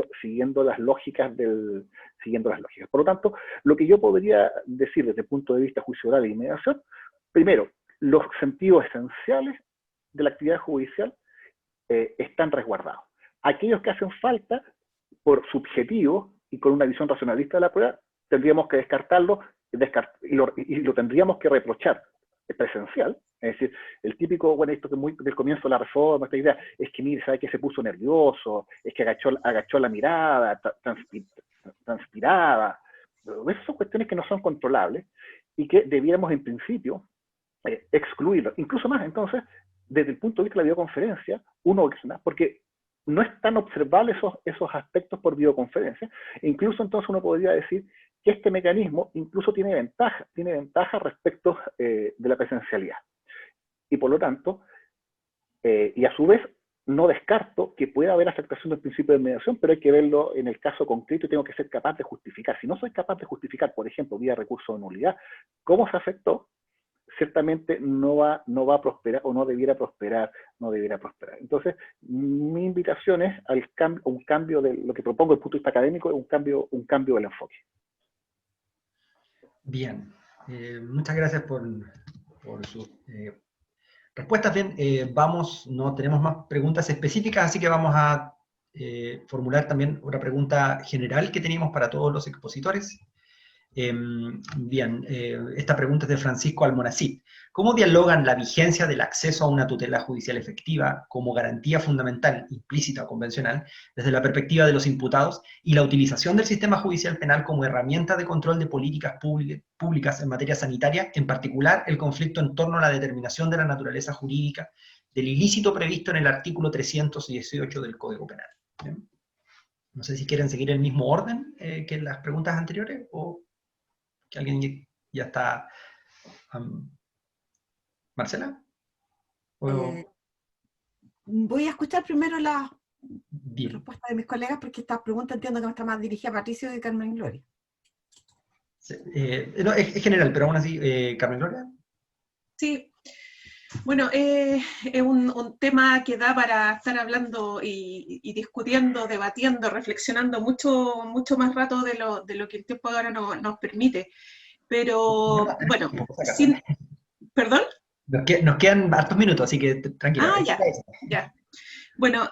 lógicas. Por lo tanto, lo que yo podría decir desde el punto de vista juicio oral e inmediación, primero, los sentidos esenciales de la actividad judicial están resguardados. Aquellos que hacen falta por subjetivo y con una visión racionalista de la prueba, tendríamos que descartarlo y lo tendríamos que reprochar presencial. Es decir, el típico, bueno, esto que muy del comienzo de la reforma, esta idea, es que mire, sabe que se puso nervioso, es que agachó la mirada, transpiraba. Esas son cuestiones que no son controlables y que debiéramos en principio excluirlo. Incluso más, entonces, desde el punto de vista de la videoconferencia, porque no es tan observable esos aspectos por videoconferencia, e incluso entonces uno podría decir que este mecanismo incluso tiene ventaja respecto de la presencialidad. Y por lo tanto, y a su vez, no descarto que pueda haber afectación del principio de mediación, pero hay que verlo en el caso concreto y tengo que ser capaz de justificar. Si no soy capaz de justificar, por ejemplo, vía recurso de nulidad, cómo se afectó, ciertamente no va a prosperar, o no debiera prosperar. Entonces, mi invitación es un cambio de lo que propongo desde el punto de vista académico, un cambio del enfoque. Bien, muchas gracias por sus respuestas. Bien, no tenemos más preguntas específicas, así que vamos a formular también una pregunta general que teníamos para todos los expositores. Bien, esta pregunta es de Francisco Almonacid. ¿Cómo dialogan la vigencia del acceso a una tutela judicial efectiva como garantía fundamental, implícita o convencional, desde la perspectiva de los imputados, y la utilización del sistema judicial penal como herramienta de control de políticas públicas en materia sanitaria, en particular el conflicto en torno a la determinación de la naturaleza jurídica del ilícito previsto en el artículo 318 del Código Penal? ¿Bien? No sé si quieren seguir el mismo orden que en las preguntas anteriores, o que alguien ya está... ¿Marcela? Voy a escuchar primero la Bien. respuesta de mis colegas, porque esta pregunta entiendo que está más dirigida a Patricio y Carmen Gloria. Sí, no, es general, pero aún así, Carmen Gloria. Sí, bueno, es un tema que da para estar hablando y discutiendo, debatiendo, reflexionando mucho más rato de lo que el tiempo ahora nos permite. Pero, bueno, ¿perdón? Nos quedan hartos minutos, así que tranquila. Ya. Bueno,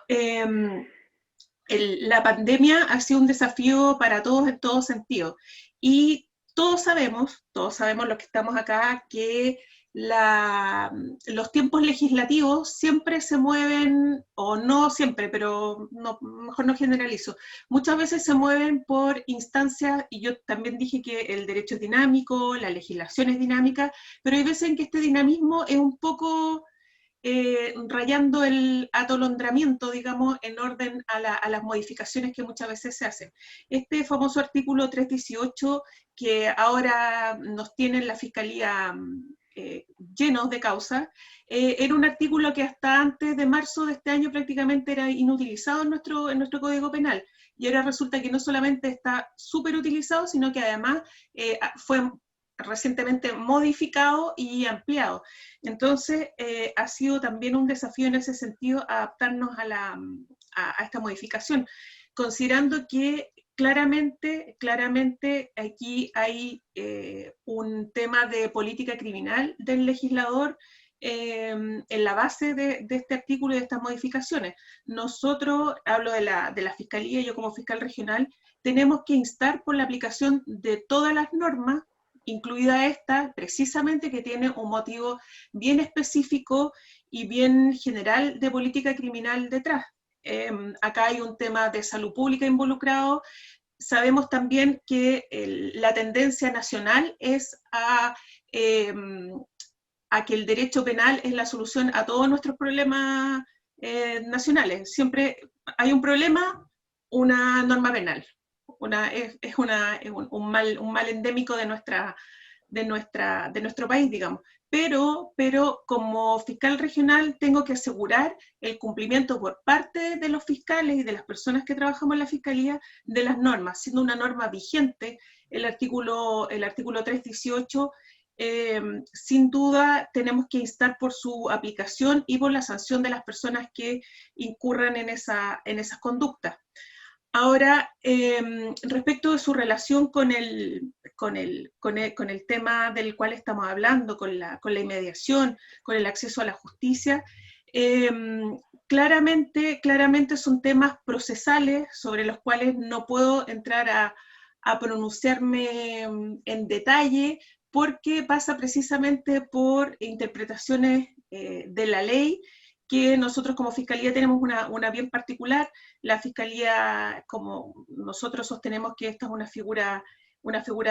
la pandemia ha sido un desafío para todos en todo sentido. Y todos sabemos los que estamos acá, que los tiempos legislativos siempre se mueven, o no siempre, pero mejor no generalizo, muchas veces se mueven por instancias, y yo también dije que el derecho es dinámico, la legislación es dinámica, pero hay veces en que este dinamismo es un poco... rayando el atolondramiento, digamos, en orden a las modificaciones que muchas veces se hacen. Este famoso artículo 318, que ahora nos tiene en la Fiscalía llenos de causas, era un artículo que hasta antes de marzo de este año prácticamente era inutilizado en nuestro Código Penal, y ahora resulta que no solamente está súper utilizado, sino que además fue recientemente modificado y ampliado. Entonces, ha sido también un desafío en ese sentido adaptarnos a esta modificación, considerando que claramente aquí hay un tema de política criminal del legislador en la base de este artículo y de estas modificaciones. Nosotros, hablo de la Fiscalía, yo como fiscal regional, tenemos que instar por la aplicación de todas las normas, incluida esta, precisamente, que tiene un motivo bien específico y bien general de política criminal detrás. Acá hay un tema de salud pública involucrado. Sabemos también que la tendencia nacional es a que el derecho penal es la solución a todos nuestros problemas nacionales. Siempre hay un problema, una norma penal. Es un mal endémico de nuestro país, digamos. Pero como fiscal regional tengo que asegurar el cumplimiento por parte de los fiscales y de las personas que trabajamos en la Fiscalía de las normas, siendo una norma vigente el artículo 318. Sin duda tenemos que instar por su aplicación y por la sanción de las personas que incurran en esas conductas. Ahora, respecto de su relación con el tema del cual estamos hablando, con la inmediación, con el acceso a la justicia, claramente son temas procesales sobre los cuales no puedo entrar a pronunciarme en detalle, porque pasa precisamente por interpretaciones de la ley, que nosotros como Fiscalía tenemos una bien particular. La Fiscalía, como nosotros sostenemos que esta es una figura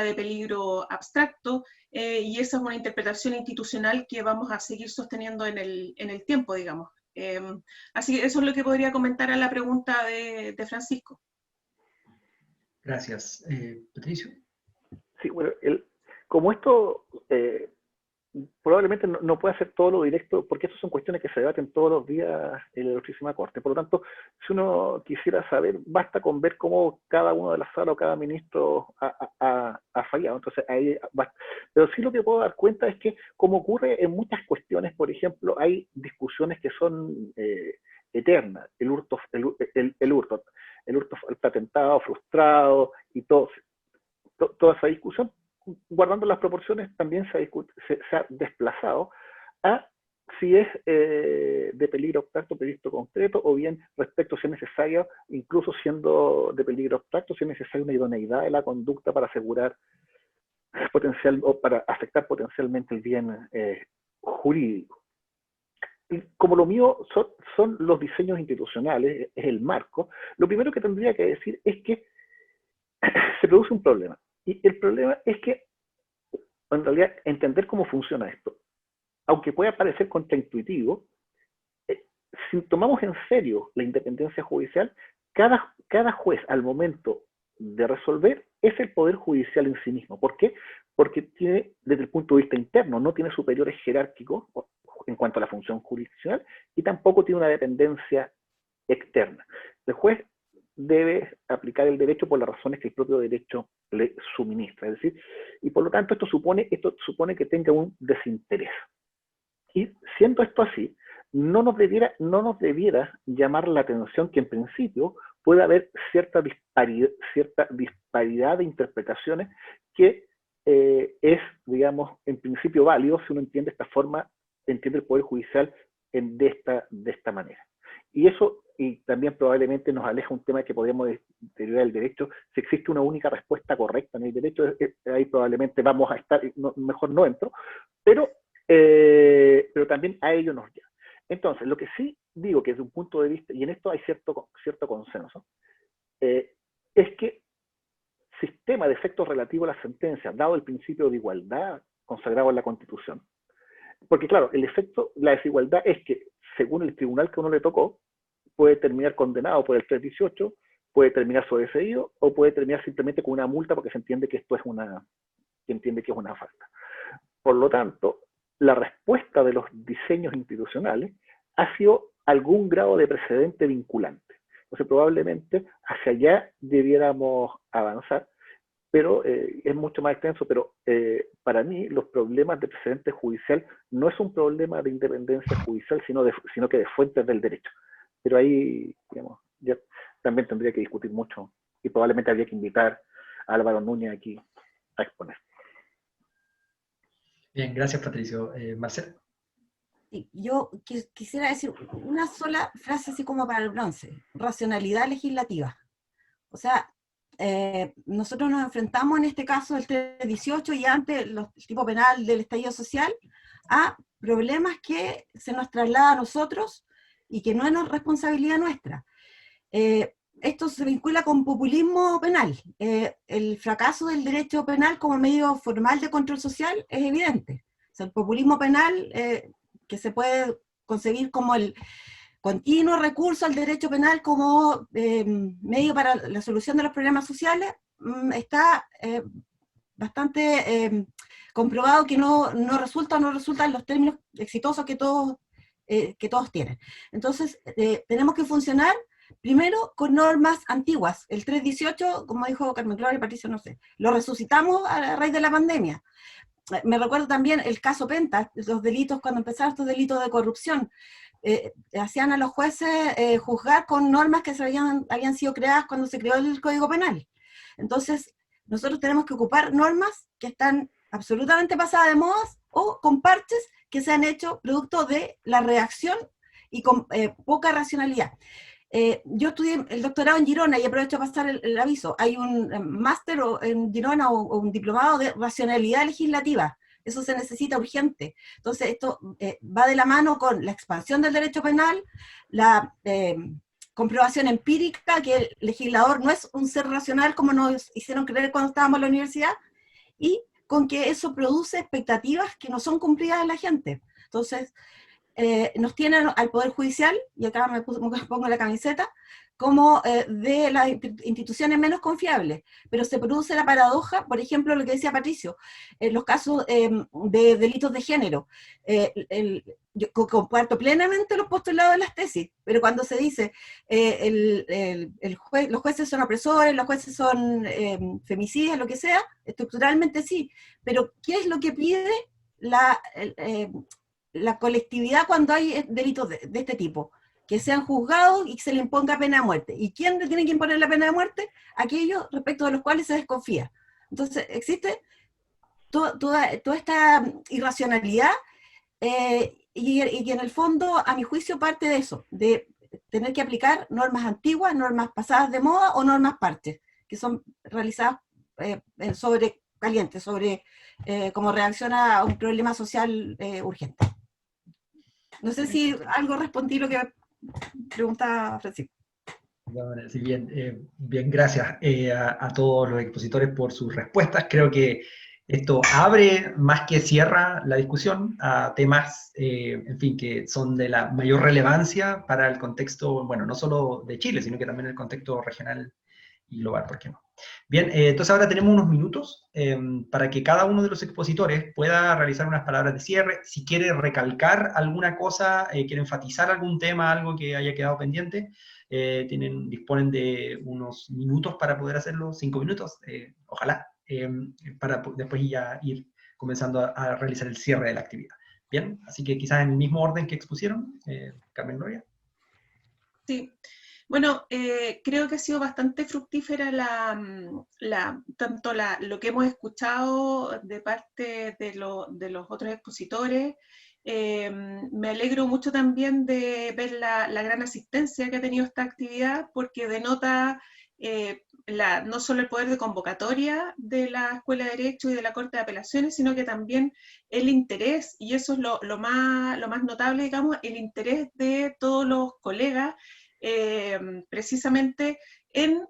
de peligro abstracto, y esa es una interpretación institucional que vamos a seguir sosteniendo en el tiempo, digamos. Así que eso es lo que podría comentar a la pregunta de Francisco. Gracias. Patricio. Sí, bueno, como esto probablemente no puede hacer todo lo directo, porque estas son cuestiones que se debaten todos los días en la Ilustrísima Corte. Por lo tanto, si uno quisiera saber, basta con ver cómo cada uno de las salas o cada ministro ha fallado. Entonces, ahí basta. Pero sí lo que puedo dar cuenta es que, como ocurre en muchas cuestiones, por ejemplo, hay discusiones que son eternas. El hurto patentado, frustrado y toda esa discusión, guardando las proporciones, también se ha desplazado a si es de peligro abstracto, peligro concreto, o bien respecto si es necesario, incluso siendo de peligro abstracto, si es necesaria una idoneidad de la conducta para asegurar potencial o para afectar potencialmente el bien jurídico. Y como lo mío son los diseños institucionales, es el marco, lo primero que tendría que decir es que se produce un problema. Y el problema es que, en realidad, entender cómo funciona esto, aunque pueda parecer contraintuitivo, si tomamos en serio la independencia judicial, cada juez al momento de resolver es el poder judicial en sí mismo. ¿Por qué? Porque tiene, desde el punto de vista interno, no tiene superiores jerárquicos en cuanto a la función jurisdiccional y tampoco tiene una dependencia externa. El juez debe aplicar el derecho por las razones que el propio derecho le suministra. Es decir, y por lo tanto esto supone que tenga un desinterés. Y siendo esto así, no nos debiera llamar la atención que en principio puede haber cierta disparidad de interpretaciones que es, digamos, en principio válido si uno entiende esta forma, entiende el Poder Judicial de esta manera. Y eso y también probablemente nos aleja un tema que podríamos deteriorar el derecho. Si existe una única respuesta correcta en el derecho, ahí probablemente vamos a estar, mejor no entro, pero también a ello nos lleva. Entonces, lo que sí digo que desde un punto de vista, y en esto hay cierto consenso, es que sistema de efectos relativos a las sentencias, dado el principio de igualdad consagrado en la Constitución, porque claro, la desigualdad es que según el tribunal que a uno le tocó, puede terminar condenado por el 318, puede terminar sobreseído, o puede terminar simplemente con una multa porque se entiende que esto es una falta. Por lo tanto, la respuesta de los diseños institucionales ha sido algún grado de precedente vinculante. Entonces, probablemente hacia allá debiéramos avanzar, pero es mucho más extenso, pero para mí los problemas de precedente judicial no es un problema de independencia judicial, sino que de fuentes del derecho. Pero ahí, digamos, ya también tendría que discutir mucho y probablemente habría que invitar a Álvaro Núñez aquí a exponer. Bien, gracias Patricio. Marcela. Yo quisiera decir una sola frase así como para el bronce: racionalidad legislativa. O sea, nosotros nos enfrentamos en este caso del 318 y antes el tipo penal del estallido social a problemas que se nos traslada a nosotros y que no es responsabilidad nuestra. Esto se vincula con populismo penal. El fracaso del derecho penal como medio formal de control social es evidente. O sea, el populismo penal, que se puede concebir como el continuo recurso al derecho penal como medio para la solución de los problemas sociales, está bastante comprobado que no resulta en los términos exitosos que todos tienen. Entonces, tenemos que funcionar primero con normas antiguas. El 318, como dijo Carmen Gloria y Patricio, no sé, lo resucitamos a raíz de la pandemia. Me recuerdo también el caso Penta, los delitos, cuando empezaron estos delitos de corrupción, hacían a los jueces juzgar con normas que habían sido creadas cuando se creó el Código Penal. Entonces, nosotros tenemos que ocupar normas que están absolutamente pasadas de moda o con parches que se han hecho producto de la reacción y con poca racionalidad. Yo estudié el doctorado en Girona y aprovecho a pasar el aviso. Hay un máster en Girona o un diplomado de racionalidad legislativa. Eso se necesita urgente. Entonces, esto va de la mano con la expansión del derecho penal, la comprobación empírica que el legislador no es un ser racional como nos hicieron creer cuando estábamos en la universidad, y con que eso produce expectativas que no son cumplidas en la gente. Entonces, nos tienen al Poder Judicial, y acá me pongo la camiseta, como de las instituciones menos confiables, pero se produce la paradoja, por ejemplo, lo que decía Patricio, en los casos de delitos de género. Yo comparto plenamente los postulados de las tesis, pero cuando se dice los jueces son opresores, los jueces son femicidas, lo que sea, estructuralmente sí, pero ¿qué es lo que pide la colectividad cuando hay delitos de este tipo? Que sean juzgados y que se le imponga pena de muerte. ¿Y quién le tiene que imponer la pena de muerte? Aquellos respecto de los cuales se desconfía. Entonces, existe toda esta irracionalidad y en el fondo, a mi juicio, parte de eso, de tener que aplicar normas antiguas, normas pasadas de moda o normas parches, que son realizadas sobre caliente sobre cómo reacciona a un problema social urgente. No sé si algo respondí lo que preguntaba Francisco. Bueno, sí, bien, bien, gracias a todos los expositores por sus respuestas. Creo que esto abre más que cierra la discusión a temas, en fin, que son de la mayor relevancia para el contexto, bueno, no solo de Chile, sino que también el contexto regional y global, ¿por qué no? Bien, entonces ahora tenemos unos minutos para que cada uno de los expositores pueda realizar unas palabras de cierre. Si quiere recalcar alguna cosa, quiere enfatizar algún tema, algo que haya quedado pendiente, disponen de unos minutos para poder hacerlo, 5 minutos, ojalá, para después ya ir comenzando a realizar el cierre de la actividad. Bien, así que quizás en el mismo orden que expusieron, Carmen Gloria. Sí. Bueno, creo que ha sido bastante fructífera tanto lo que hemos escuchado de parte de los otros expositores. Me alegro mucho también de ver la gran asistencia que ha tenido esta actividad, porque denota no solo el poder de convocatoria de la Escuela de Derecho y de la Corte de Apelaciones, sino que también el interés, y eso es lo más notable, digamos, el interés de todos los colegas, precisamente en,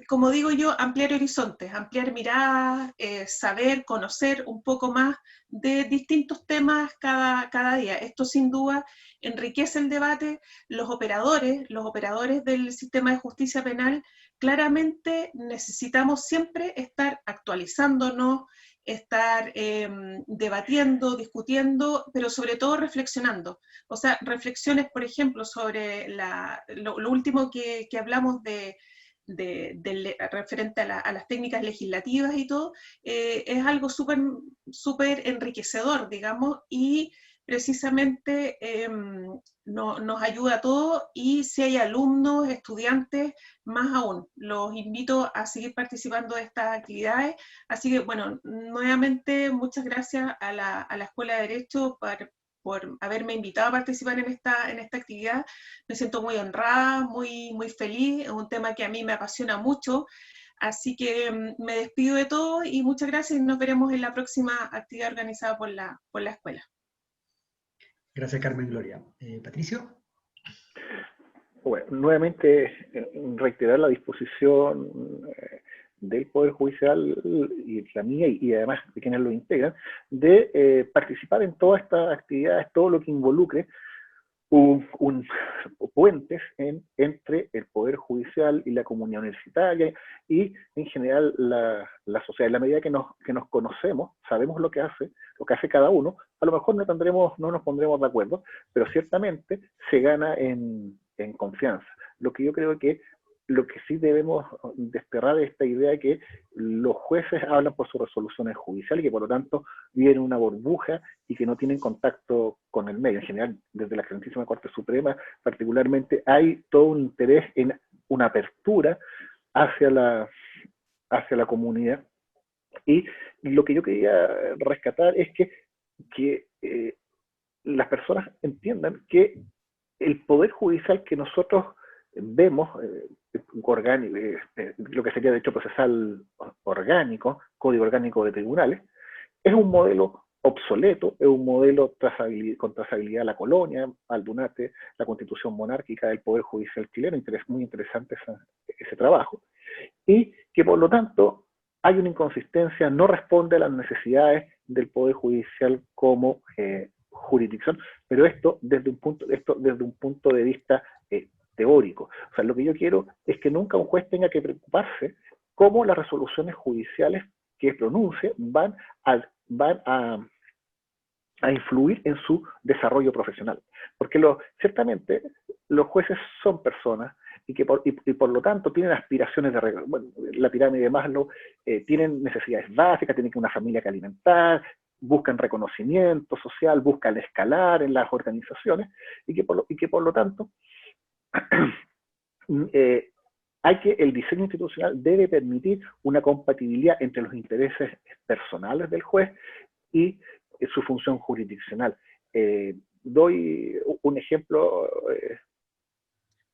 como digo yo, ampliar horizontes, ampliar miradas, saber, conocer un poco más de distintos temas cada día. Esto sin duda enriquece el debate. Los operadores del sistema de justicia penal, claramente necesitamos siempre estar actualizándonos, estar debatiendo, discutiendo, pero sobre todo reflexionando. O sea, reflexiones, por ejemplo, sobre lo último que hablamos referente a las técnicas legislativas y todo, es algo súper enriquecedor, digamos, y precisamente nos ayuda a todos, y si hay alumnos, estudiantes, más aún. Los invito a seguir participando de estas actividades. Así que, bueno, nuevamente muchas gracias a la Escuela de Derecho por haberme invitado a participar en esta actividad. Me siento muy honrada, muy feliz, es un tema que a mí me apasiona mucho, así que me despido de todo y muchas gracias, y nos veremos en la próxima actividad organizada por la escuela. Gracias, Carmen Gloria. Patricio. Bueno, nuevamente reiterar la disposición del Poder Judicial y la mía y además de quienes lo integran, de participar en todas estas actividades, todo lo que involucre puentes entre el Poder Judicial y la comunidad universitaria y en general la sociedad. En la medida que nos conocemos, sabemos lo que hace cada uno, a lo mejor no nos pondremos de acuerdo, pero ciertamente se gana en confianza. Lo que yo creo que lo que sí debemos desterrar es esta idea de que los jueces hablan por sus resoluciones judiciales y que por lo tanto viven en una burbuja y que no tienen contacto con el medio. En general, desde la Excelentísima Corte Suprema, particularmente, hay todo un interés en una apertura hacia la comunidad. Y lo que yo quería rescatar es que las personas entiendan que el poder judicial que nosotros vemos, lo que sería derecho procesal orgánico, código orgánico de tribunales, es un modelo obsoleto, es un modelo con trazabilidad a la colonia, al Dunate, la constitución monárquica del Poder Judicial chileno, muy interesante ese trabajo, y que por lo tanto hay una inconsistencia, no responde a las necesidades del Poder Judicial como jurisdicción, pero esto desde un punto de vista teórico. O sea, lo que yo quiero es que nunca un juez tenga que preocuparse cómo las resoluciones judiciales que pronuncie van a influir en su desarrollo profesional. Porque ciertamente los jueces son personas y por lo tanto tienen aspiraciones la pirámide de Maslow, tienen necesidades básicas, tienen una familia que alimentar, buscan reconocimiento social, buscan escalar en las organizaciones, y que por lo tanto el diseño institucional debe permitir una compatibilidad entre los intereses personales del juez y su función jurisdiccional. Doy un ejemplo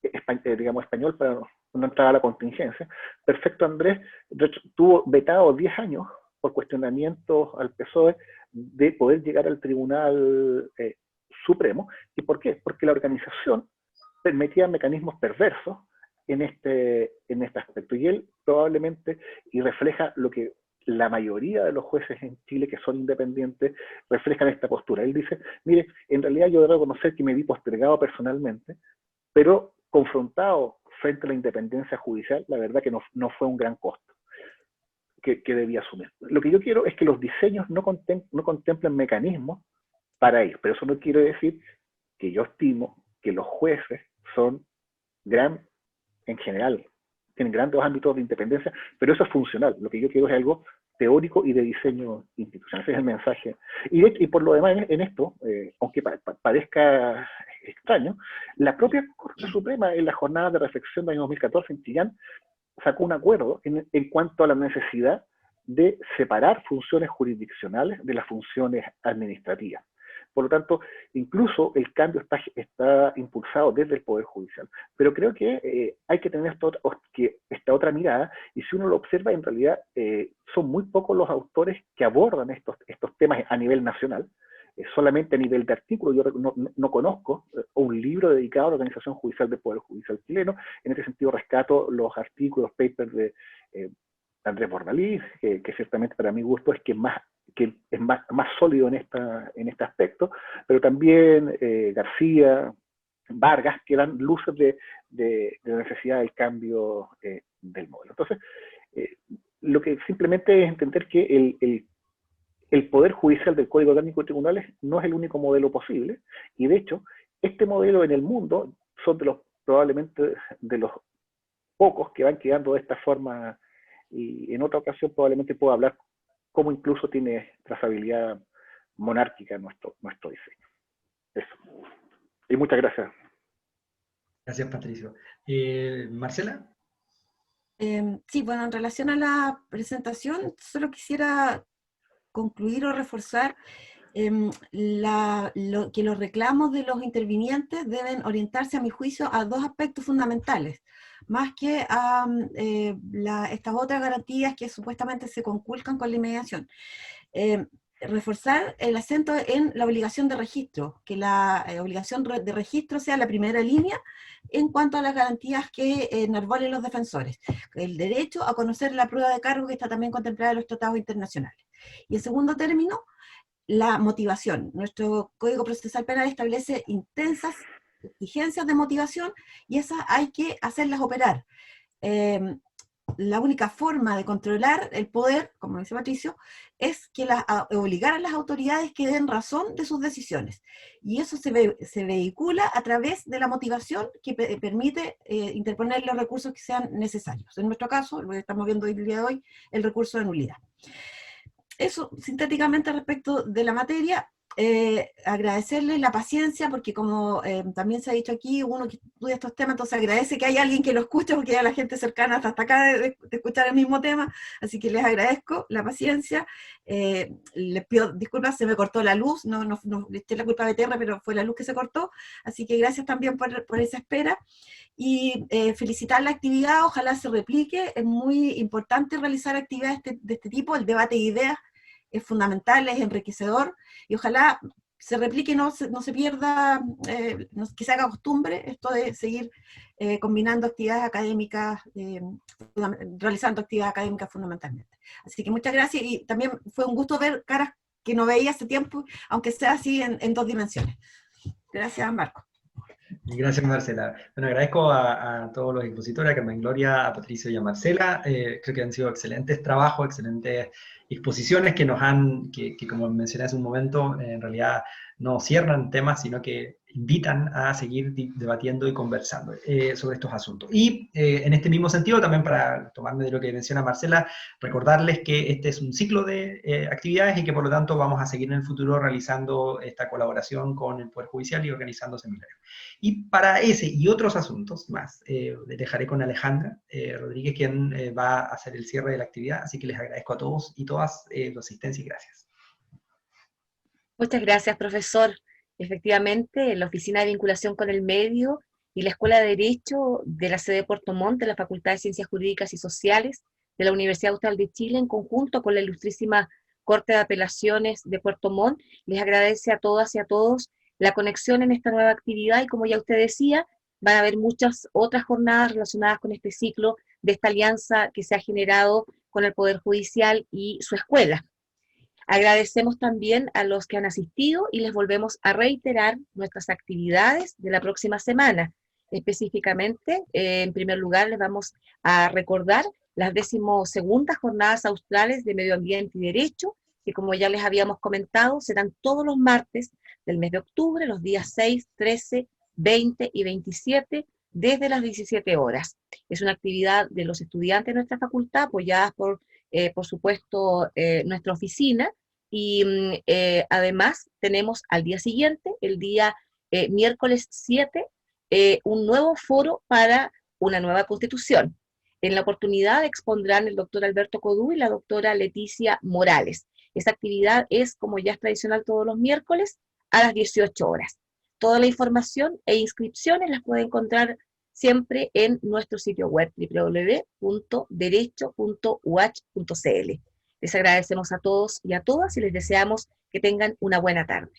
español para no entrar a la contingencia. Perfecto Andrés tuvo vetado 10 años por cuestionamientos al PSOE de poder llegar al Tribunal Supremo. ¿Y por qué? Porque la organización permitía mecanismos perversos en este aspecto. Y él probablemente, y refleja lo que la mayoría de los jueces en Chile que son independientes reflejan esta postura. Él dice, mire, en realidad yo debo reconocer que me vi postergado personalmente, pero confrontado frente a la independencia judicial, la verdad que no fue un gran costo que debía asumir. Lo que yo quiero es que los diseños no contemplen mecanismos para ello, pero eso no quiere decir que yo estimo que los jueces son en general, tienen grandes ámbitos de independencia, pero eso es funcional. Lo que yo quiero es algo teórico y de diseño institucional. Ese es el mensaje. Y por lo demás, en esto, aunque parezca extraño, la propia Corte Suprema en la jornada de reflexión del año 2014 en Chillán sacó un acuerdo en cuanto a la necesidad de separar funciones jurisdiccionales de las funciones administrativas. Por lo tanto, incluso el cambio está impulsado desde el Poder Judicial. Pero creo que hay que tener esta otra mirada, y si uno lo observa, en realidad son muy pocos los autores que abordan estos temas a nivel nacional. Solamente a nivel de artículo, yo no conozco un libro dedicado a la organización judicial del Poder Judicial chileno. En este sentido rescato los artículos, papers de Andrés Bordalís, que ciertamente para mi gusto es más sólido en este aspecto, pero también García, Vargas, que dan luces de la necesidad del cambio del modelo. Entonces, lo que simplemente es entender que el Poder Judicial del Código Orgánico de Tribunales no es el único modelo posible, y de hecho, este modelo en el mundo son probablemente de los pocos que van quedando de esta forma, y en otra ocasión probablemente puedo hablar cómo incluso tiene trazabilidad monárquica nuestro diseño. Eso. Y muchas gracias. Gracias, Patricio. Marcela. Sí, bueno, en relación a la presentación, solo quisiera concluir o reforzar que los reclamos de los intervinientes deben orientarse, a mi juicio, a dos aspectos fundamentales, más que a estas otras garantías que supuestamente se conculcan con la inmediación. Reforzar el acento en la obligación de registro, que la obligación de registro sea la primera línea en cuanto a las garantías que enarbolen los defensores. El derecho a conocer la prueba de cargo, que está también contemplada en los tratados internacionales. Y en segundo término, la motivación. Nuestro Código Procesal Penal establece intensas exigencias de motivación, y esas hay que hacerlas operar. La única forma de controlar el poder, como dice Patricio, es que obligar a las autoridades que den razón de sus decisiones. Y eso se vehicula a través de la motivación que permite interponer los recursos que sean necesarios. En nuestro caso, lo que estamos viendo el día de hoy, el recurso de nulidad. Eso, sintéticamente, respecto de la materia. Agradecerles la paciencia, porque como también se ha dicho aquí, uno que estudia estos temas, entonces agradece que hay alguien que lo escuche, porque hay la gente cercana hasta acá de escuchar el mismo tema, así que les agradezco la paciencia. Les pido disculpas, se me cortó la luz, no le eché la culpa a BTR, pero fue la luz que se cortó, así que gracias también por esa espera, y felicitar la actividad, ojalá se replique. Es muy importante realizar actividades de este tipo. El debate de ideas es fundamental, es enriquecedor, y ojalá se replique y no se pierda, que se haga costumbre esto de seguir combinando actividades académicas, realizando actividades académicas fundamentalmente. Así que muchas gracias, y también fue un gusto ver caras que no veía hace tiempo, aunque sea así en dos dimensiones. Gracias, Marco. Gracias, Marcela. Bueno, agradezco a todos los expositores, a Carmen Gloria, a Patricio y a Marcela. Creo que han sido excelentes trabajos, excelentes exposiciones que nos han, que como mencioné hace un momento, en realidad no cierran temas, sino que invitan a seguir debatiendo y conversando sobre estos asuntos. Y en este mismo sentido, también para tomarme de lo que menciona Marcela, recordarles que este es un ciclo de actividades y que por lo tanto vamos a seguir en el futuro realizando esta colaboración con el Poder Judicial y organizando seminarios. Y para ese y otros asuntos más, dejaré con Alejandra Rodríguez, quien va a hacer el cierre de la actividad, así que les agradezco a todos y todas su asistencia y gracias. Muchas gracias, profesor. Efectivamente, la Oficina de Vinculación con el Medio y la Escuela de Derecho de la sede de Puerto Montt, de la Facultad de Ciencias Jurídicas y Sociales, de la Universidad Austral de Chile, en conjunto con la ilustrísima Corte de Apelaciones de Puerto Montt, les agradece a todas y a todos la conexión en esta nueva actividad, y como ya usted decía, van a haber muchas otras jornadas relacionadas con este ciclo de esta alianza que se ha generado con el Poder Judicial y su escuela. Agradecemos también a los que han asistido y les volvemos a reiterar nuestras actividades de la próxima semana. Específicamente, en primer lugar, les vamos a recordar las 12ª Jornadas Australes de Medio Ambiente y Derecho, que como ya les habíamos comentado, serán todos los martes del mes de octubre, los días 6, 13, 20 y 27, desde las 17 horas. Es una actividad de los estudiantes de nuestra facultad, apoyadas por supuesto, nuestra oficina, y además tenemos al día siguiente, el día miércoles 7, un nuevo foro para una nueva constitución. En la oportunidad expondrán el doctor Alberto Codú y la doctora Leticia Morales. Esta actividad es, como ya es tradicional todos los miércoles, a las 18 horas. Toda la información e inscripciones las puede encontrar siempre en nuestro sitio web www.derecho.uach.cl. Les agradecemos a todos y a todas y les deseamos que tengan una buena tarde.